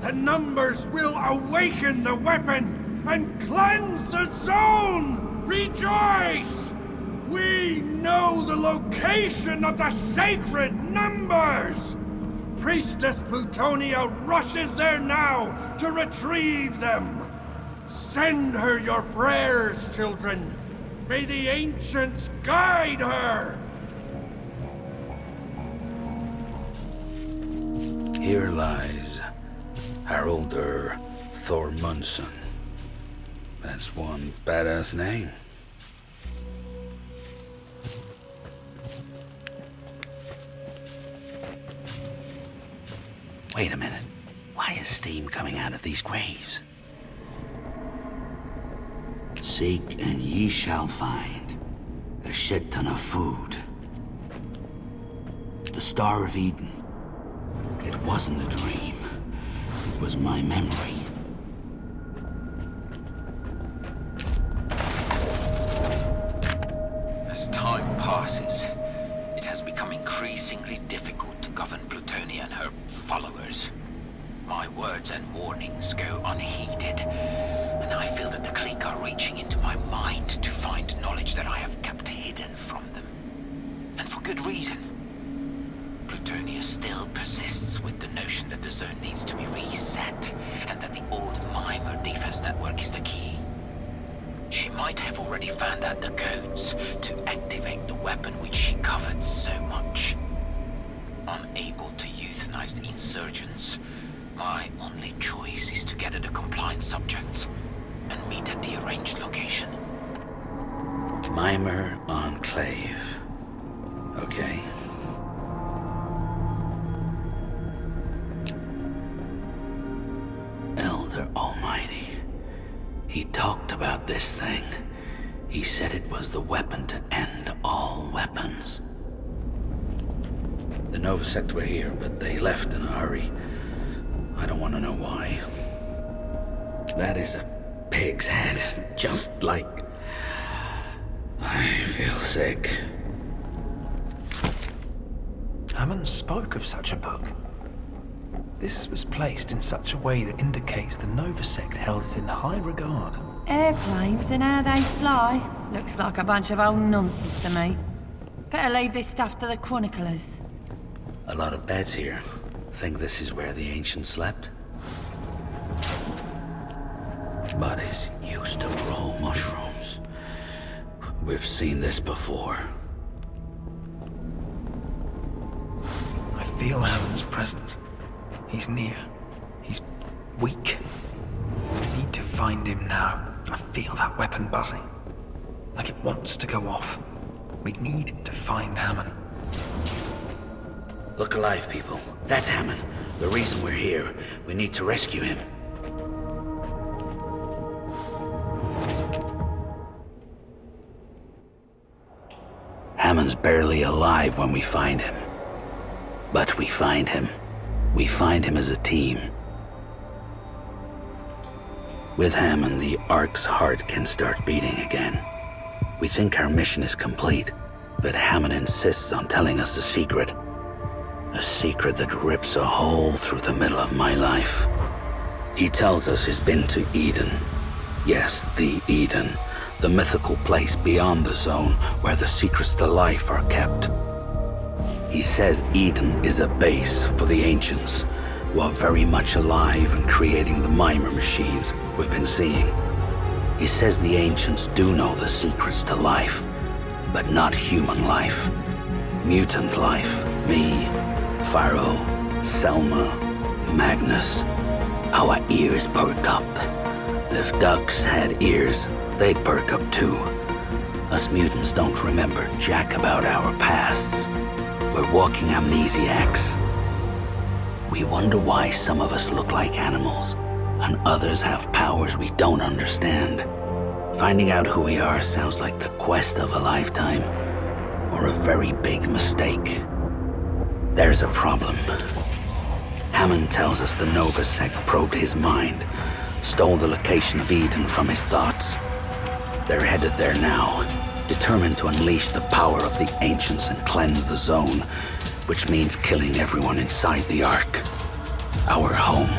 S: The numbers will awaken the weapon and cleanse the zone! Rejoice! We know the location of the sacred numbers! Priestess Plutonia rushes there now to retrieve them. Send her your prayers, children. May the ancients guide her!
B: Here lies Haraldur Thormundsson. That's one badass name. Wait a minute. Why is steam coming out of these graves? Seek and ye shall find a shit ton of food. The Star of Eden. It wasn't a dream. It was my memory.
M: As time passes, it has become increasingly difficult to govern Plutonia and her followers. My words and warnings go unheeded, and I feel that the clique are reaching into my mind to find knowledge that I have kept hidden from them. And for good reason. Plutonia still persists with the notion that the zone needs to be reset, and that the old Mimer defense network is the key. She might have already found out the codes to activate the weapon which she covered so much. Unable to euthanize the insurgents, my only choice is to gather the compliant subjects and meet at the arranged location.
B: Mimer Enclave. Okay. Elder Almighty. He talked about this thing. He said it was the weapon to end all weapons. The Nova Sect were here, but they left in a hurry. I don't want to know why. That is a pig's head, just like... I feel sick.
L: Hammond spoke of such a book. This was placed in such a way that indicates the Nova Sect held it in high regard.
K: Airplanes and how they fly. Looks like a bunch of old nonsense to me. Better leave this stuff to the chroniclers.
B: A lot of beds here. Think this is where the ancients slept? Bodies used to grow mushrooms. We've seen this before.
L: I feel Hammond's presence. He's near. He's weak. We need to find him now. I feel that weapon buzzing. Like it wants to go off. We need to find Hammond.
B: Look alive, people. That's Hammond. The reason we're here. We need to rescue him. Hammond's barely alive when we find him. But we find him. We find him as a team. With Hammond, the Ark's heart can start beating again. We think our mission is complete, but Hammond insists on telling us a secret. A secret that rips a hole through the middle of my life. He tells us he's been to Eden. Yes, the Eden. The mythical place beyond the zone where the secrets to life are kept. He says Eden is a base for the ancients, who are very much alive and creating the mimer machines we've been seeing. He says the ancients do know the secrets to life, but not human life. Mutant life. Me, Pharaoh, Selma, Magnus. Our ears perk up. If ducks had ears, they'd perk up too. Us mutants don't remember jack about our pasts. We're walking amnesiacs. We wonder why some of us look like animals, and others have powers we don't understand. Finding out who we are sounds like the quest of a lifetime, or a very big mistake. There's a problem. Hammond tells us the Nova sect probed his mind, stole the location of Eden from his thoughts. They're headed there now, determined to unleash the power of the ancients and cleanse the zone, which means killing everyone inside the Ark. Our home.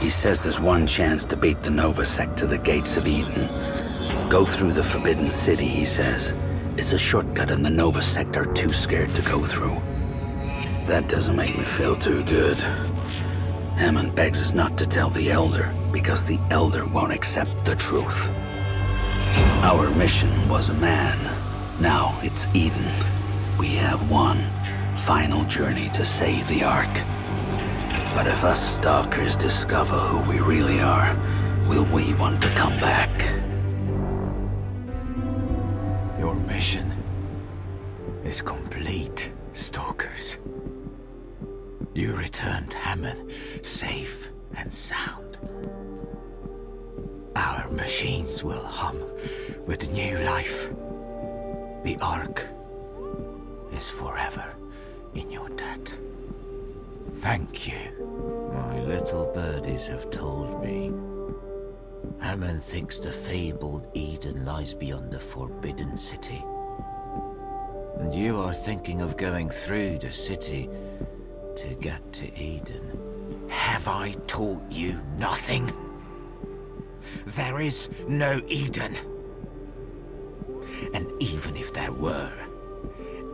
B: He says there's one chance to beat the Nova sect to the gates of Eden. Go through the Forbidden City, he says. It's a shortcut and the Nova sect are too scared to go through. That doesn't make me feel too good. Hammond begs us not to tell the Elder, because the Elder won't accept the truth. Our mission was a man. Now it's Eden. We have one final journey to save the Ark. But if us stalkers discover who we really are, will we want to come back?
G: Your mission is complete, stalkers. You returned Hammond safe and sound. Our machines will hum with new life. The Ark is forever in your debt. Thank you. My little birdies have told me. Hammond thinks the fabled Eden lies beyond the Forbidden City. And you are thinking of going through the city to get to Eden. Have I taught you nothing? There is no Eden. And even if there were,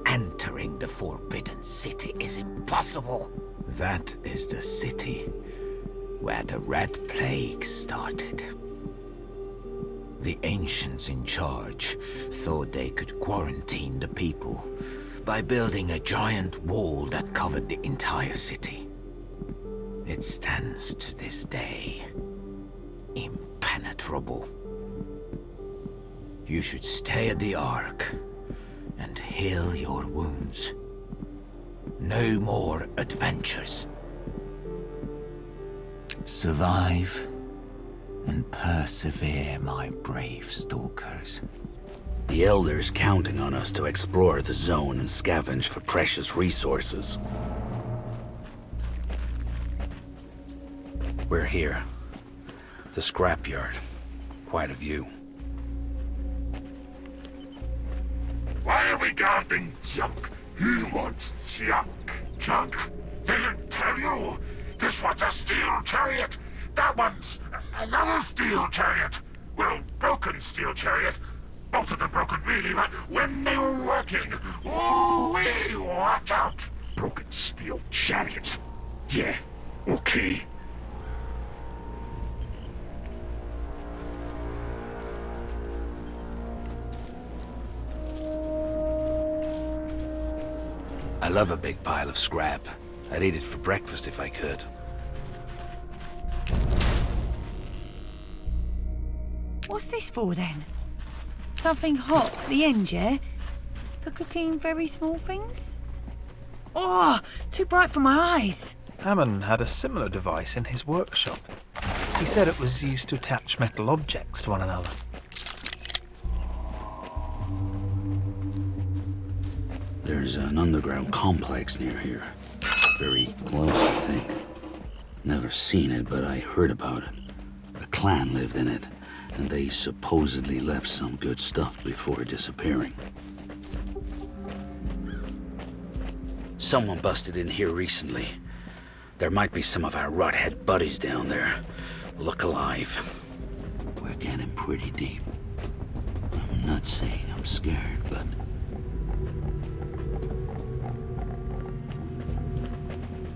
G: entering the Forbidden City is impossible. That is the city where the Red Plague started. The ancients in charge thought they could quarantine the people by building a giant wall that covered the entire city. It stands to this day, impenetrable. You should stay at the Ark and heal your wounds. No more adventures. Survive and persevere, my brave stalkers.
B: The Elder's counting on us to explore the zone and scavenge for precious resources. We're here. The scrapyard. Quite a view.
I: Why are we guarding junk? He wants junk. Junk? They didn't tell you. This one's a steel chariot. That one's Another steel chariot! Well, broken steel chariot. Both of them broken really, but when they were working, ooh-wee, watch out! Broken steel chariots. Yeah, okay.
B: I love a big pile of scrap. I'd eat it for breakfast if I could.
K: What's this for then? Something hot at the end, yeah? For cooking very small things? Oh, too bright for my eyes.
L: Hammond had a similar device in his workshop. He said it was used to attach metal objects to one another.
B: There's an underground complex near here. Very close, I think. Never seen it, but I heard about it. A clan lived in it, and they supposedly left some good stuff before disappearing. Someone busted in here recently. There might be some of our rothead buddies down there. Look alive. We're getting pretty deep. I'm not saying I'm scared, but...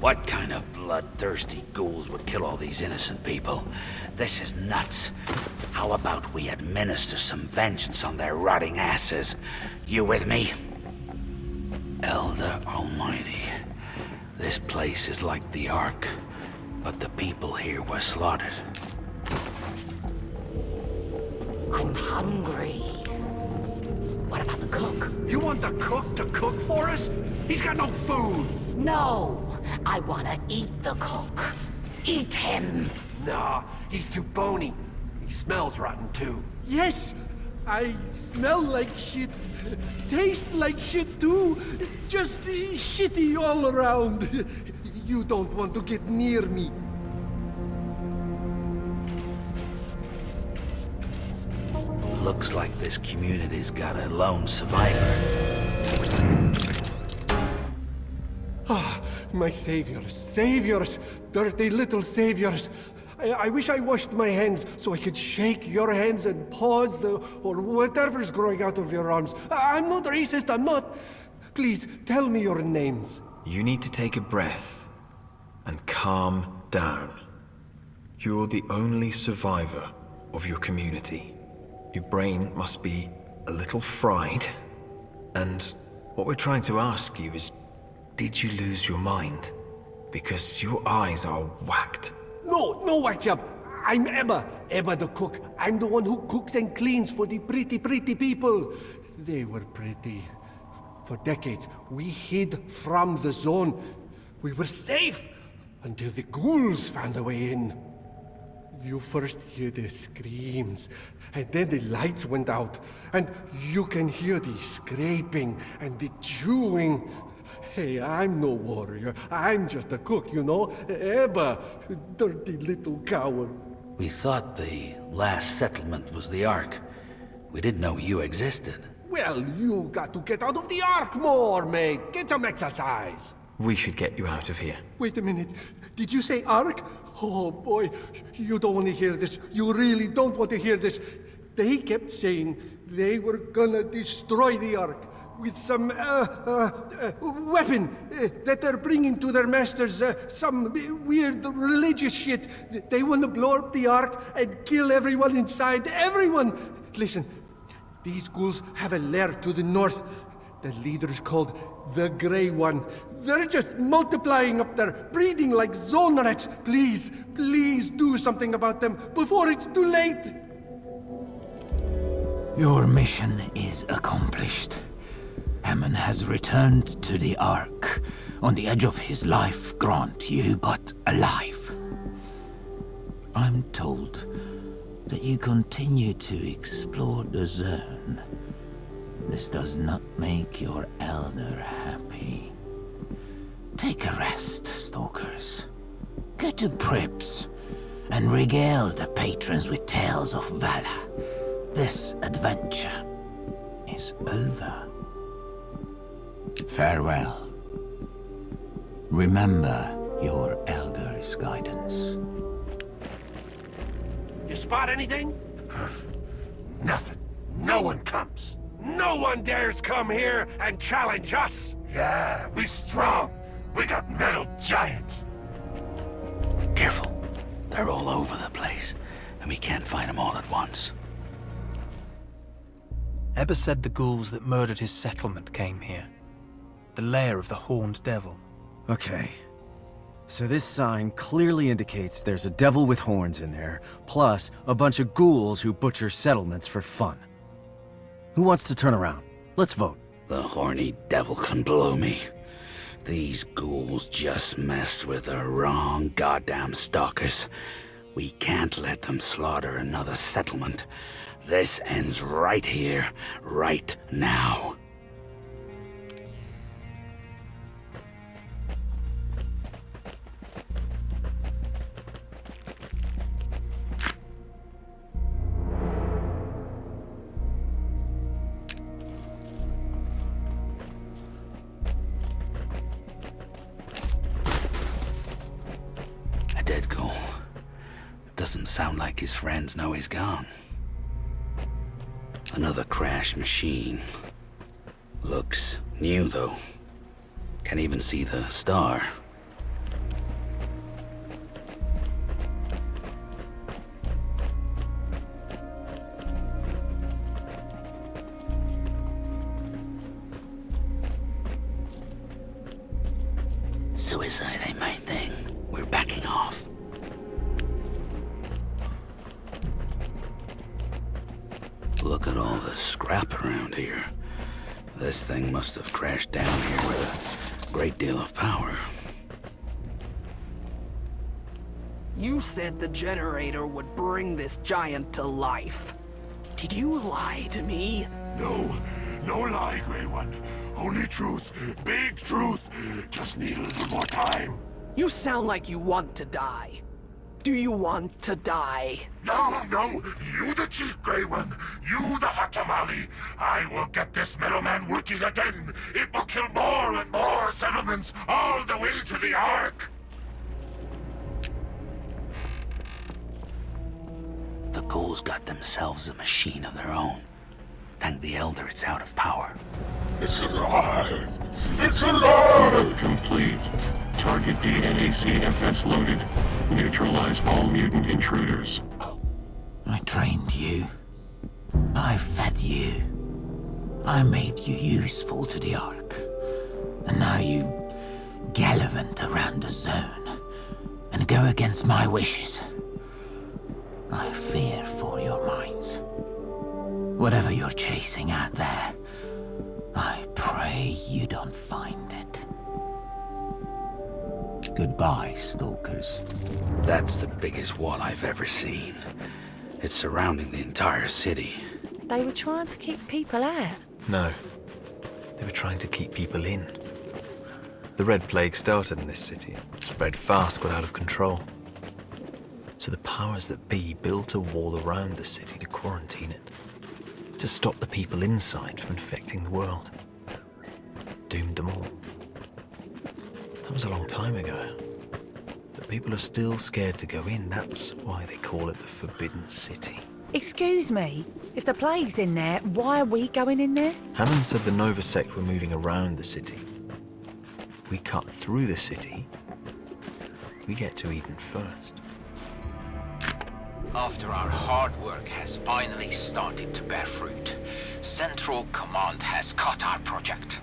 B: What kind of bloodthirsty ghouls would kill all these innocent people? This is nuts. How about we administer some vengeance on their rotting asses? You with me? Elder Almighty, this place is like the Ark, but the people here were slaughtered.
E: I'm hungry. What about the cook?
N: You want the cook to cook for us? He's got no food.
E: No, I want to eat the cook. Eat him.
N: Nah, he's too bony. He smells rotten too.
Q: Yes, I smell like shit. Taste like shit too. Just shitty all around. You don't want to get near me.
B: Looks like this community's got a lone survivor.
Q: Ah, my saviors, saviors, dirty little saviors. I wish I washed my hands so I could shake your hands and paws or whatever's growing out of your arms. I'm not racist, I'm not. Please, tell me your names.
O: You need to take a breath and calm down. You're the only survivor of your community. Your brain must be a little fried. And what we're trying to ask you is, did you lose your mind? Because your eyes are whacked.
Q: No, white chap. I'm Emma. Emma the cook. I'm the one who cooks and cleans for the pretty people. They were pretty. For decades, we hid from the zone. We were safe until the ghouls found a way in. You first hear the screams, and then the lights went out, and you can hear the scraping and the chewing. Hey, I'm no warrior. I'm just a cook, you know? Emma, dirty little coward.
B: We thought the last settlement was the Ark. We didn't know you existed.
Q: Well, you got to get out of the Ark more, mate. Get some exercise.
O: We should get you out of here.
Q: Wait a minute. Did you say Ark? Oh, boy. You don't want to hear this. You really don't want to hear this. They kept saying they were gonna destroy the Ark with some, weapon that they're bringing to their masters, some weird religious shit. They want to blow up the Ark and kill everyone inside. Everyone! Listen, these ghouls have a lair to the north. The leader's called the Grey One. They're just multiplying up there, breeding like zone rats. Please, please do something about them before it's too late.
G: Your mission is accomplished. Hammond has returned to the Ark, on the edge of his life, grant you, but alive. I'm told that you continue to explore the zone. This does not make your elder happy. Take a rest, stalkers. Go to Prips and regale the patrons with tales of valor. This adventure is over. Farewell. Remember your elder's guidance.
N: spot anything?
I: Nothing. No one comes.
N: No one dares come here and challenge us!
I: Yeah, we strong. We got metal giants.
B: Careful. They're all over the place, and we can't find them all at once.
L: Ebba said the ghouls that murdered his settlement came here. The lair of the horned devil.
A: Okay. So this sign clearly indicates there's a devil with horns in there, plus a bunch of ghouls who butcher settlements for fun. Who wants to turn around? Let's vote.
B: The horny devil can blow me. These ghouls just messed with the wrong goddamn stalkers. We can't let them slaughter another settlement. This ends right here, right now. A dead ghoul. Doesn't sound like his friends know he's gone. Another crash machine. Looks new, though. Can't even see the star. Suicide ain't my thing. We're backing off. Look at all the scrap around here. This thing must have crashed down here with a great deal of power.
F: You said the generator would bring this giant to life. Did you lie to me?
I: No lie, Grey One. Only truth. Big truth. Just need a little more time.
F: You sound like you want to die. Do you want to die?
I: No. You the chief, Grey One. You the hot tamale. I will get this middleman working again. It will kill more and more settlements all the way to the Ark.
B: The ghouls got themselves a machine of their own. Thank the Elder it's out of power.
I: It's alive! It's alive!
P: Complete. Target DNA CFS loaded. Neutralize all mutant intruders.
G: I trained you. I fed you. I made you useful to the Ark. And now you gallivant around the zone and go against my wishes. I fear for your minds. Whatever you're chasing out there, I pray you don't find it. Goodbye, stalkers.
B: That's the biggest wall I've ever seen. It's surrounding the entire city.
K: They were trying to keep people out.
O: No. They were trying to keep people in. The Red Plague started in this city, spread fast, got out of control. So the powers that be built a wall around the city to quarantine it, to stop the people inside from infecting the world. Doomed them all. That was a long time ago. But people are still scared to go in. That's why they call it the Forbidden City.
K: Excuse me, if the plague's in there, why are we going in there?
O: Hammond said the Nova sect were moving around the city. We cut through the city. We get to Eden first.
M: After our hard work has finally started to bear fruit, Central Command has cut our project.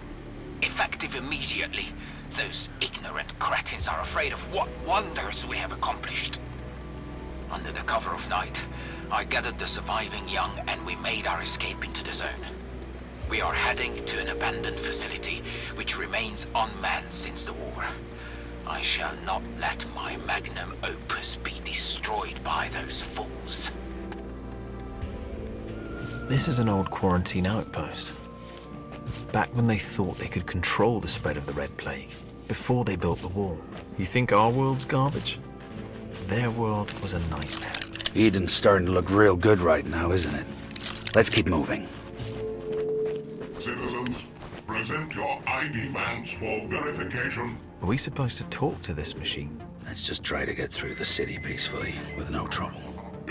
M: Effective immediately, those ignorant cretins are afraid of what wonders we have accomplished. Under the cover of night, I gathered the surviving young and we made our escape into the zone. We are heading to an abandoned facility which remains unmanned since the war. I shall not let my magnum opus be destroyed by those fools.
O: This is an old quarantine outpost. Back when they thought they could control the spread of the Red Plague, before they built the wall. You think our world's garbage? Their world was a nightmare.
B: Eden's starting to look real good right now, isn't it? Let's keep moving.
P: Citizens, present your ID bands for verification.
O: Are we supposed to talk to this machine?
B: Let's just try to get through the city peacefully, with no trouble.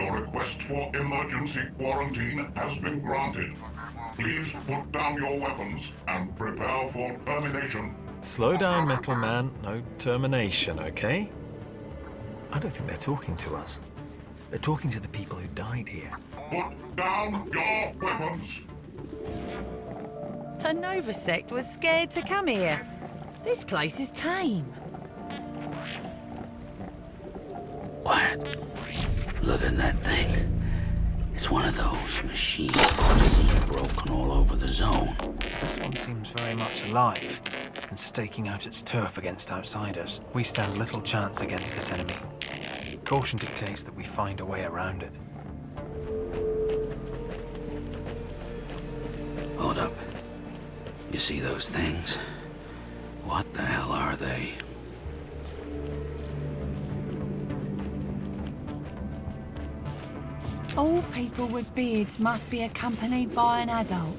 I: Your request for emergency quarantine has been granted. Please put down your weapons and prepare for termination.
O: Slow down, Metal Man. No termination, okay? I don't think they're talking to us. They're talking to the people who died here.
I: Put down your weapons.
K: The Nova sect was scared to come here. This place is tame.
B: What? Look at that thing. It's one of those machines I've seen broken all over the zone.
L: This one seems very much alive and staking out its turf against outsiders. We stand little chance against this enemy. Caution dictates that we find a way around it.
B: Hold up. You see those things? What the hell are they?
K: All people with beards must be accompanied by an adult.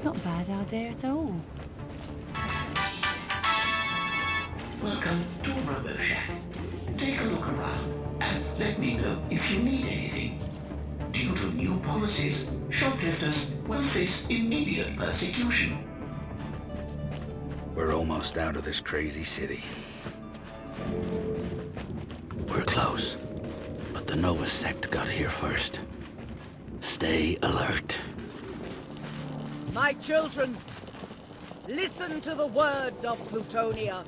K: Not a bad idea at all.
P: Welcome to Rubber Shack. Take a look around and let me know if you need anything. Due to new policies, shoplifters will face immediate persecution.
B: We're almost out of this crazy city. We're close, but the Nova sect got here first. Stay alert.
T: My children, listen to the words of Plutonia.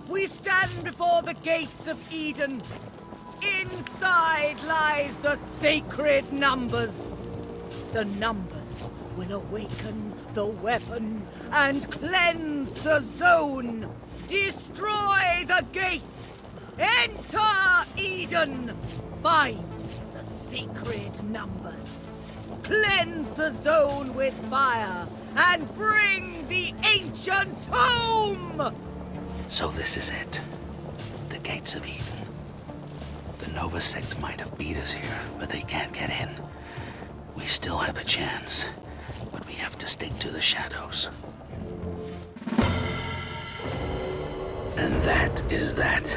T: We stand before the gates of Eden. Inside lies the sacred numbers. The numbers will awaken the weapon and cleanse the zone. Destroy the gates. Enter Eden. Find the sacred numbers. Cleanse the zone with fire and bring the ancients home!
B: So this is it. The gates of Eden. The Nova sect might have beat us here, but they can't get in. We still have a chance, but we have to stick to the shadows. And that is that.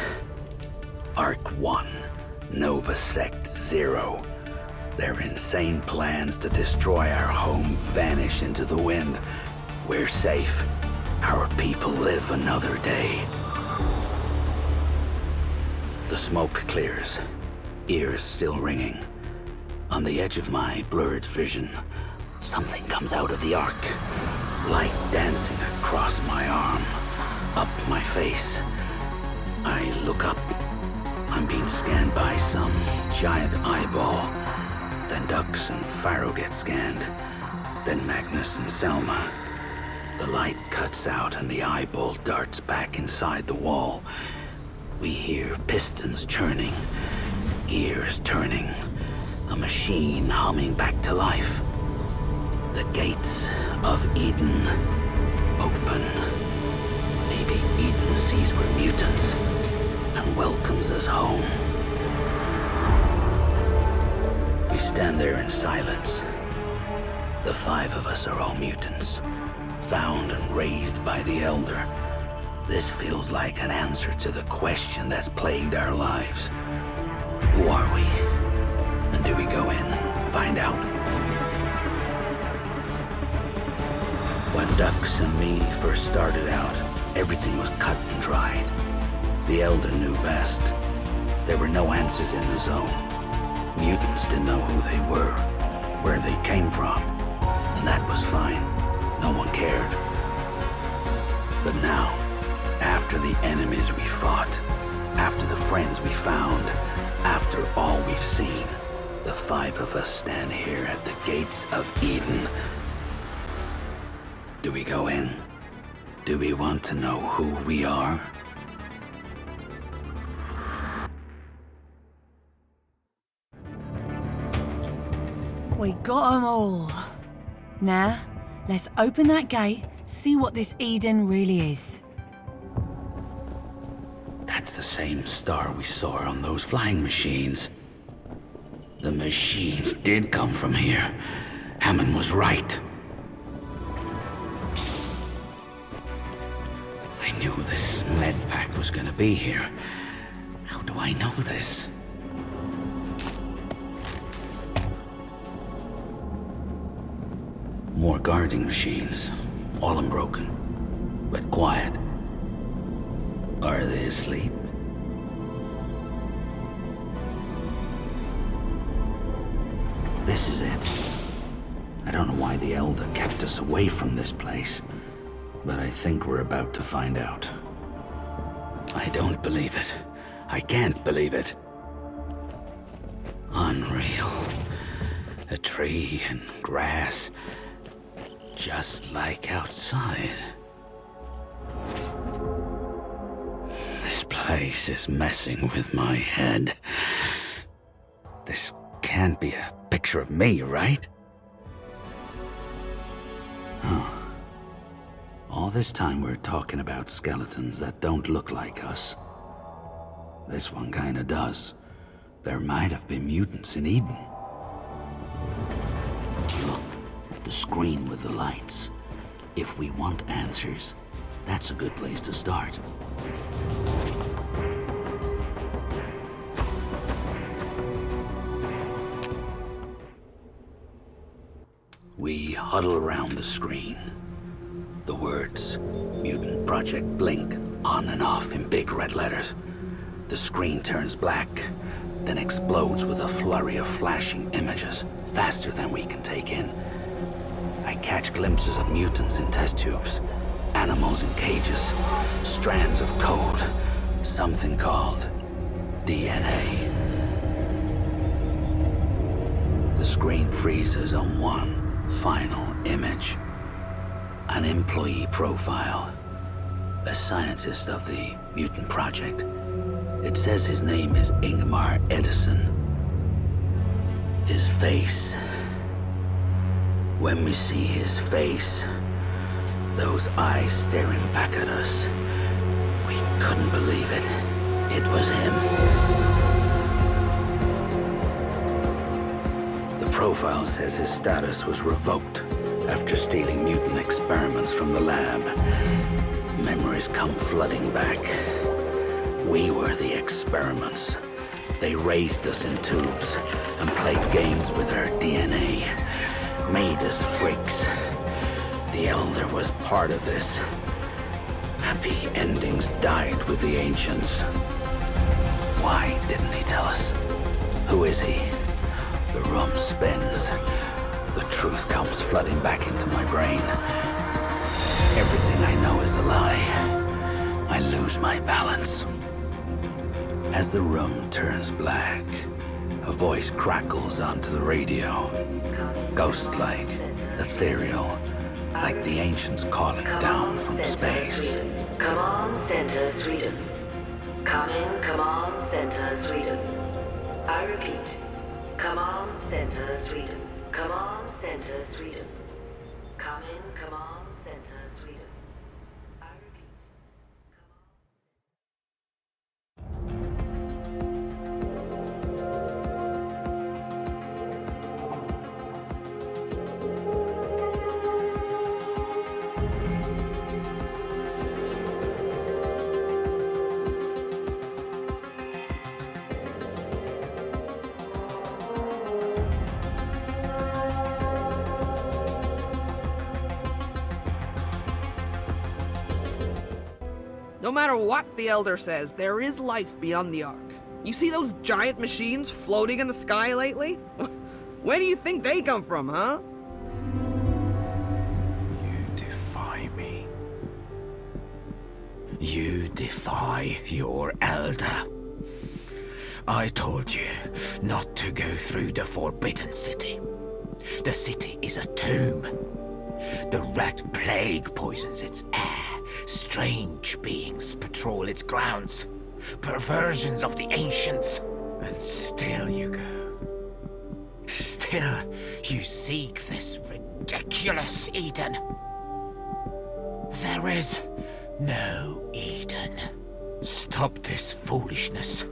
B: Arc 1, Nova Sect 0. Their insane plans to destroy our home vanish into the wind. We're safe. Our people live another day. The smoke clears, ears still ringing. On the edge of my blurred vision, something comes out of the arc. Light dancing across my arm, up my face. I look up. I'm being scanned by some giant eyeball. Then Dux and Pharaoh get scanned. Then Magnus and Selma. The light cuts out and the eyeball darts back inside the wall. We hear pistons churning, gears turning, a machine humming back to life. The gates of Eden open. Maybe Eden sees we're mutants and welcomes us home. We stand there in silence. The 5 of us are all mutants, found and raised by the Elder. This feels like an answer to the question that's plagued our lives. Who are we? And do we go in and find out? When Dux and me first started out, everything was cut and dried. The Elder knew best. There were no answers in the zone. Mutants didn't know who they were, where they came from, and that was fine. No one cared. But now, after the enemies we fought, after the friends we found, after all we've seen, the 5 of us stand here at the gates of Eden. Do we go in? Do we want to know who we are?
K: We got 'em all. Now, let's open that gate, see what this Eden really is.
B: That's the same star we saw on those flying machines. The machines did come from here. Hammond was right. I knew this med pack was gonna be here. How do I know this? More guarding machines. All unbroken. But quiet. Are they asleep? This is it. I don't know why the Elder kept us away from this place, but I think we're about to find out. I don't believe it. I can't believe it. Unreal. A tree and grass, just like outside. This place is messing with my head. This can't be a picture of me, right? Huh. All this time we're talking about skeletons that don't look like us. This one kinda does. There might have been mutants in Eden. Look, the screen with the lights. If we want answers, that's a good place to start. We huddle around the screen. The words, Mutant Project, blink on and off in big red letters. The screen turns black, then explodes with a flurry of flashing images, faster than we can take in. I catch glimpses of mutants in test tubes, animals in cages, strands of code, something called DNA. The screen freezes on one final image. An employee profile. A scientist of the Mutant Project. It says his name is Ingmar Edison. His face. When we see his face, those eyes staring back at us, we couldn't believe it. It was him. The profile says his status was revoked after stealing mutant experiments from the lab. Memories come flooding back. We were the experiments. They raised us in tubes and played games with our DNA. Made us freaks. The Elder was part of this. Happy endings died with the Ancients. Why didn't he tell us? Who is he? The room spins. The truth comes flooding back into my brain. Everything I know is a lie. I lose my balance. As the room turns black, a voice crackles onto the radio. Ghost-like, ethereal, like the Ancients calling down from space.
U: Come on, Center, Sweden. Come on, Center, Sweden. I repeat, come on, Center, Sweden. Come on, Center, Sweden. Come on, Center, Sweden. I repeat.
F: No matter what the Elder says, there is life beyond the Ark. You see those giant machines floating in the sky lately? Where do you think they come from, huh?
G: You defy me. You defy your Elder. I told you not to go through the Forbidden City. The city is a tomb. The rat plague poisons its air. Strange beings patrol its grounds. Perversions of the Ancients. And still you go. Still you seek this ridiculous Eden. There is no Eden. Stop this foolishness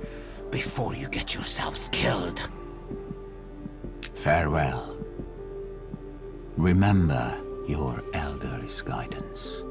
G: before you get yourselves killed. Farewell. Remember your Elder's guidance.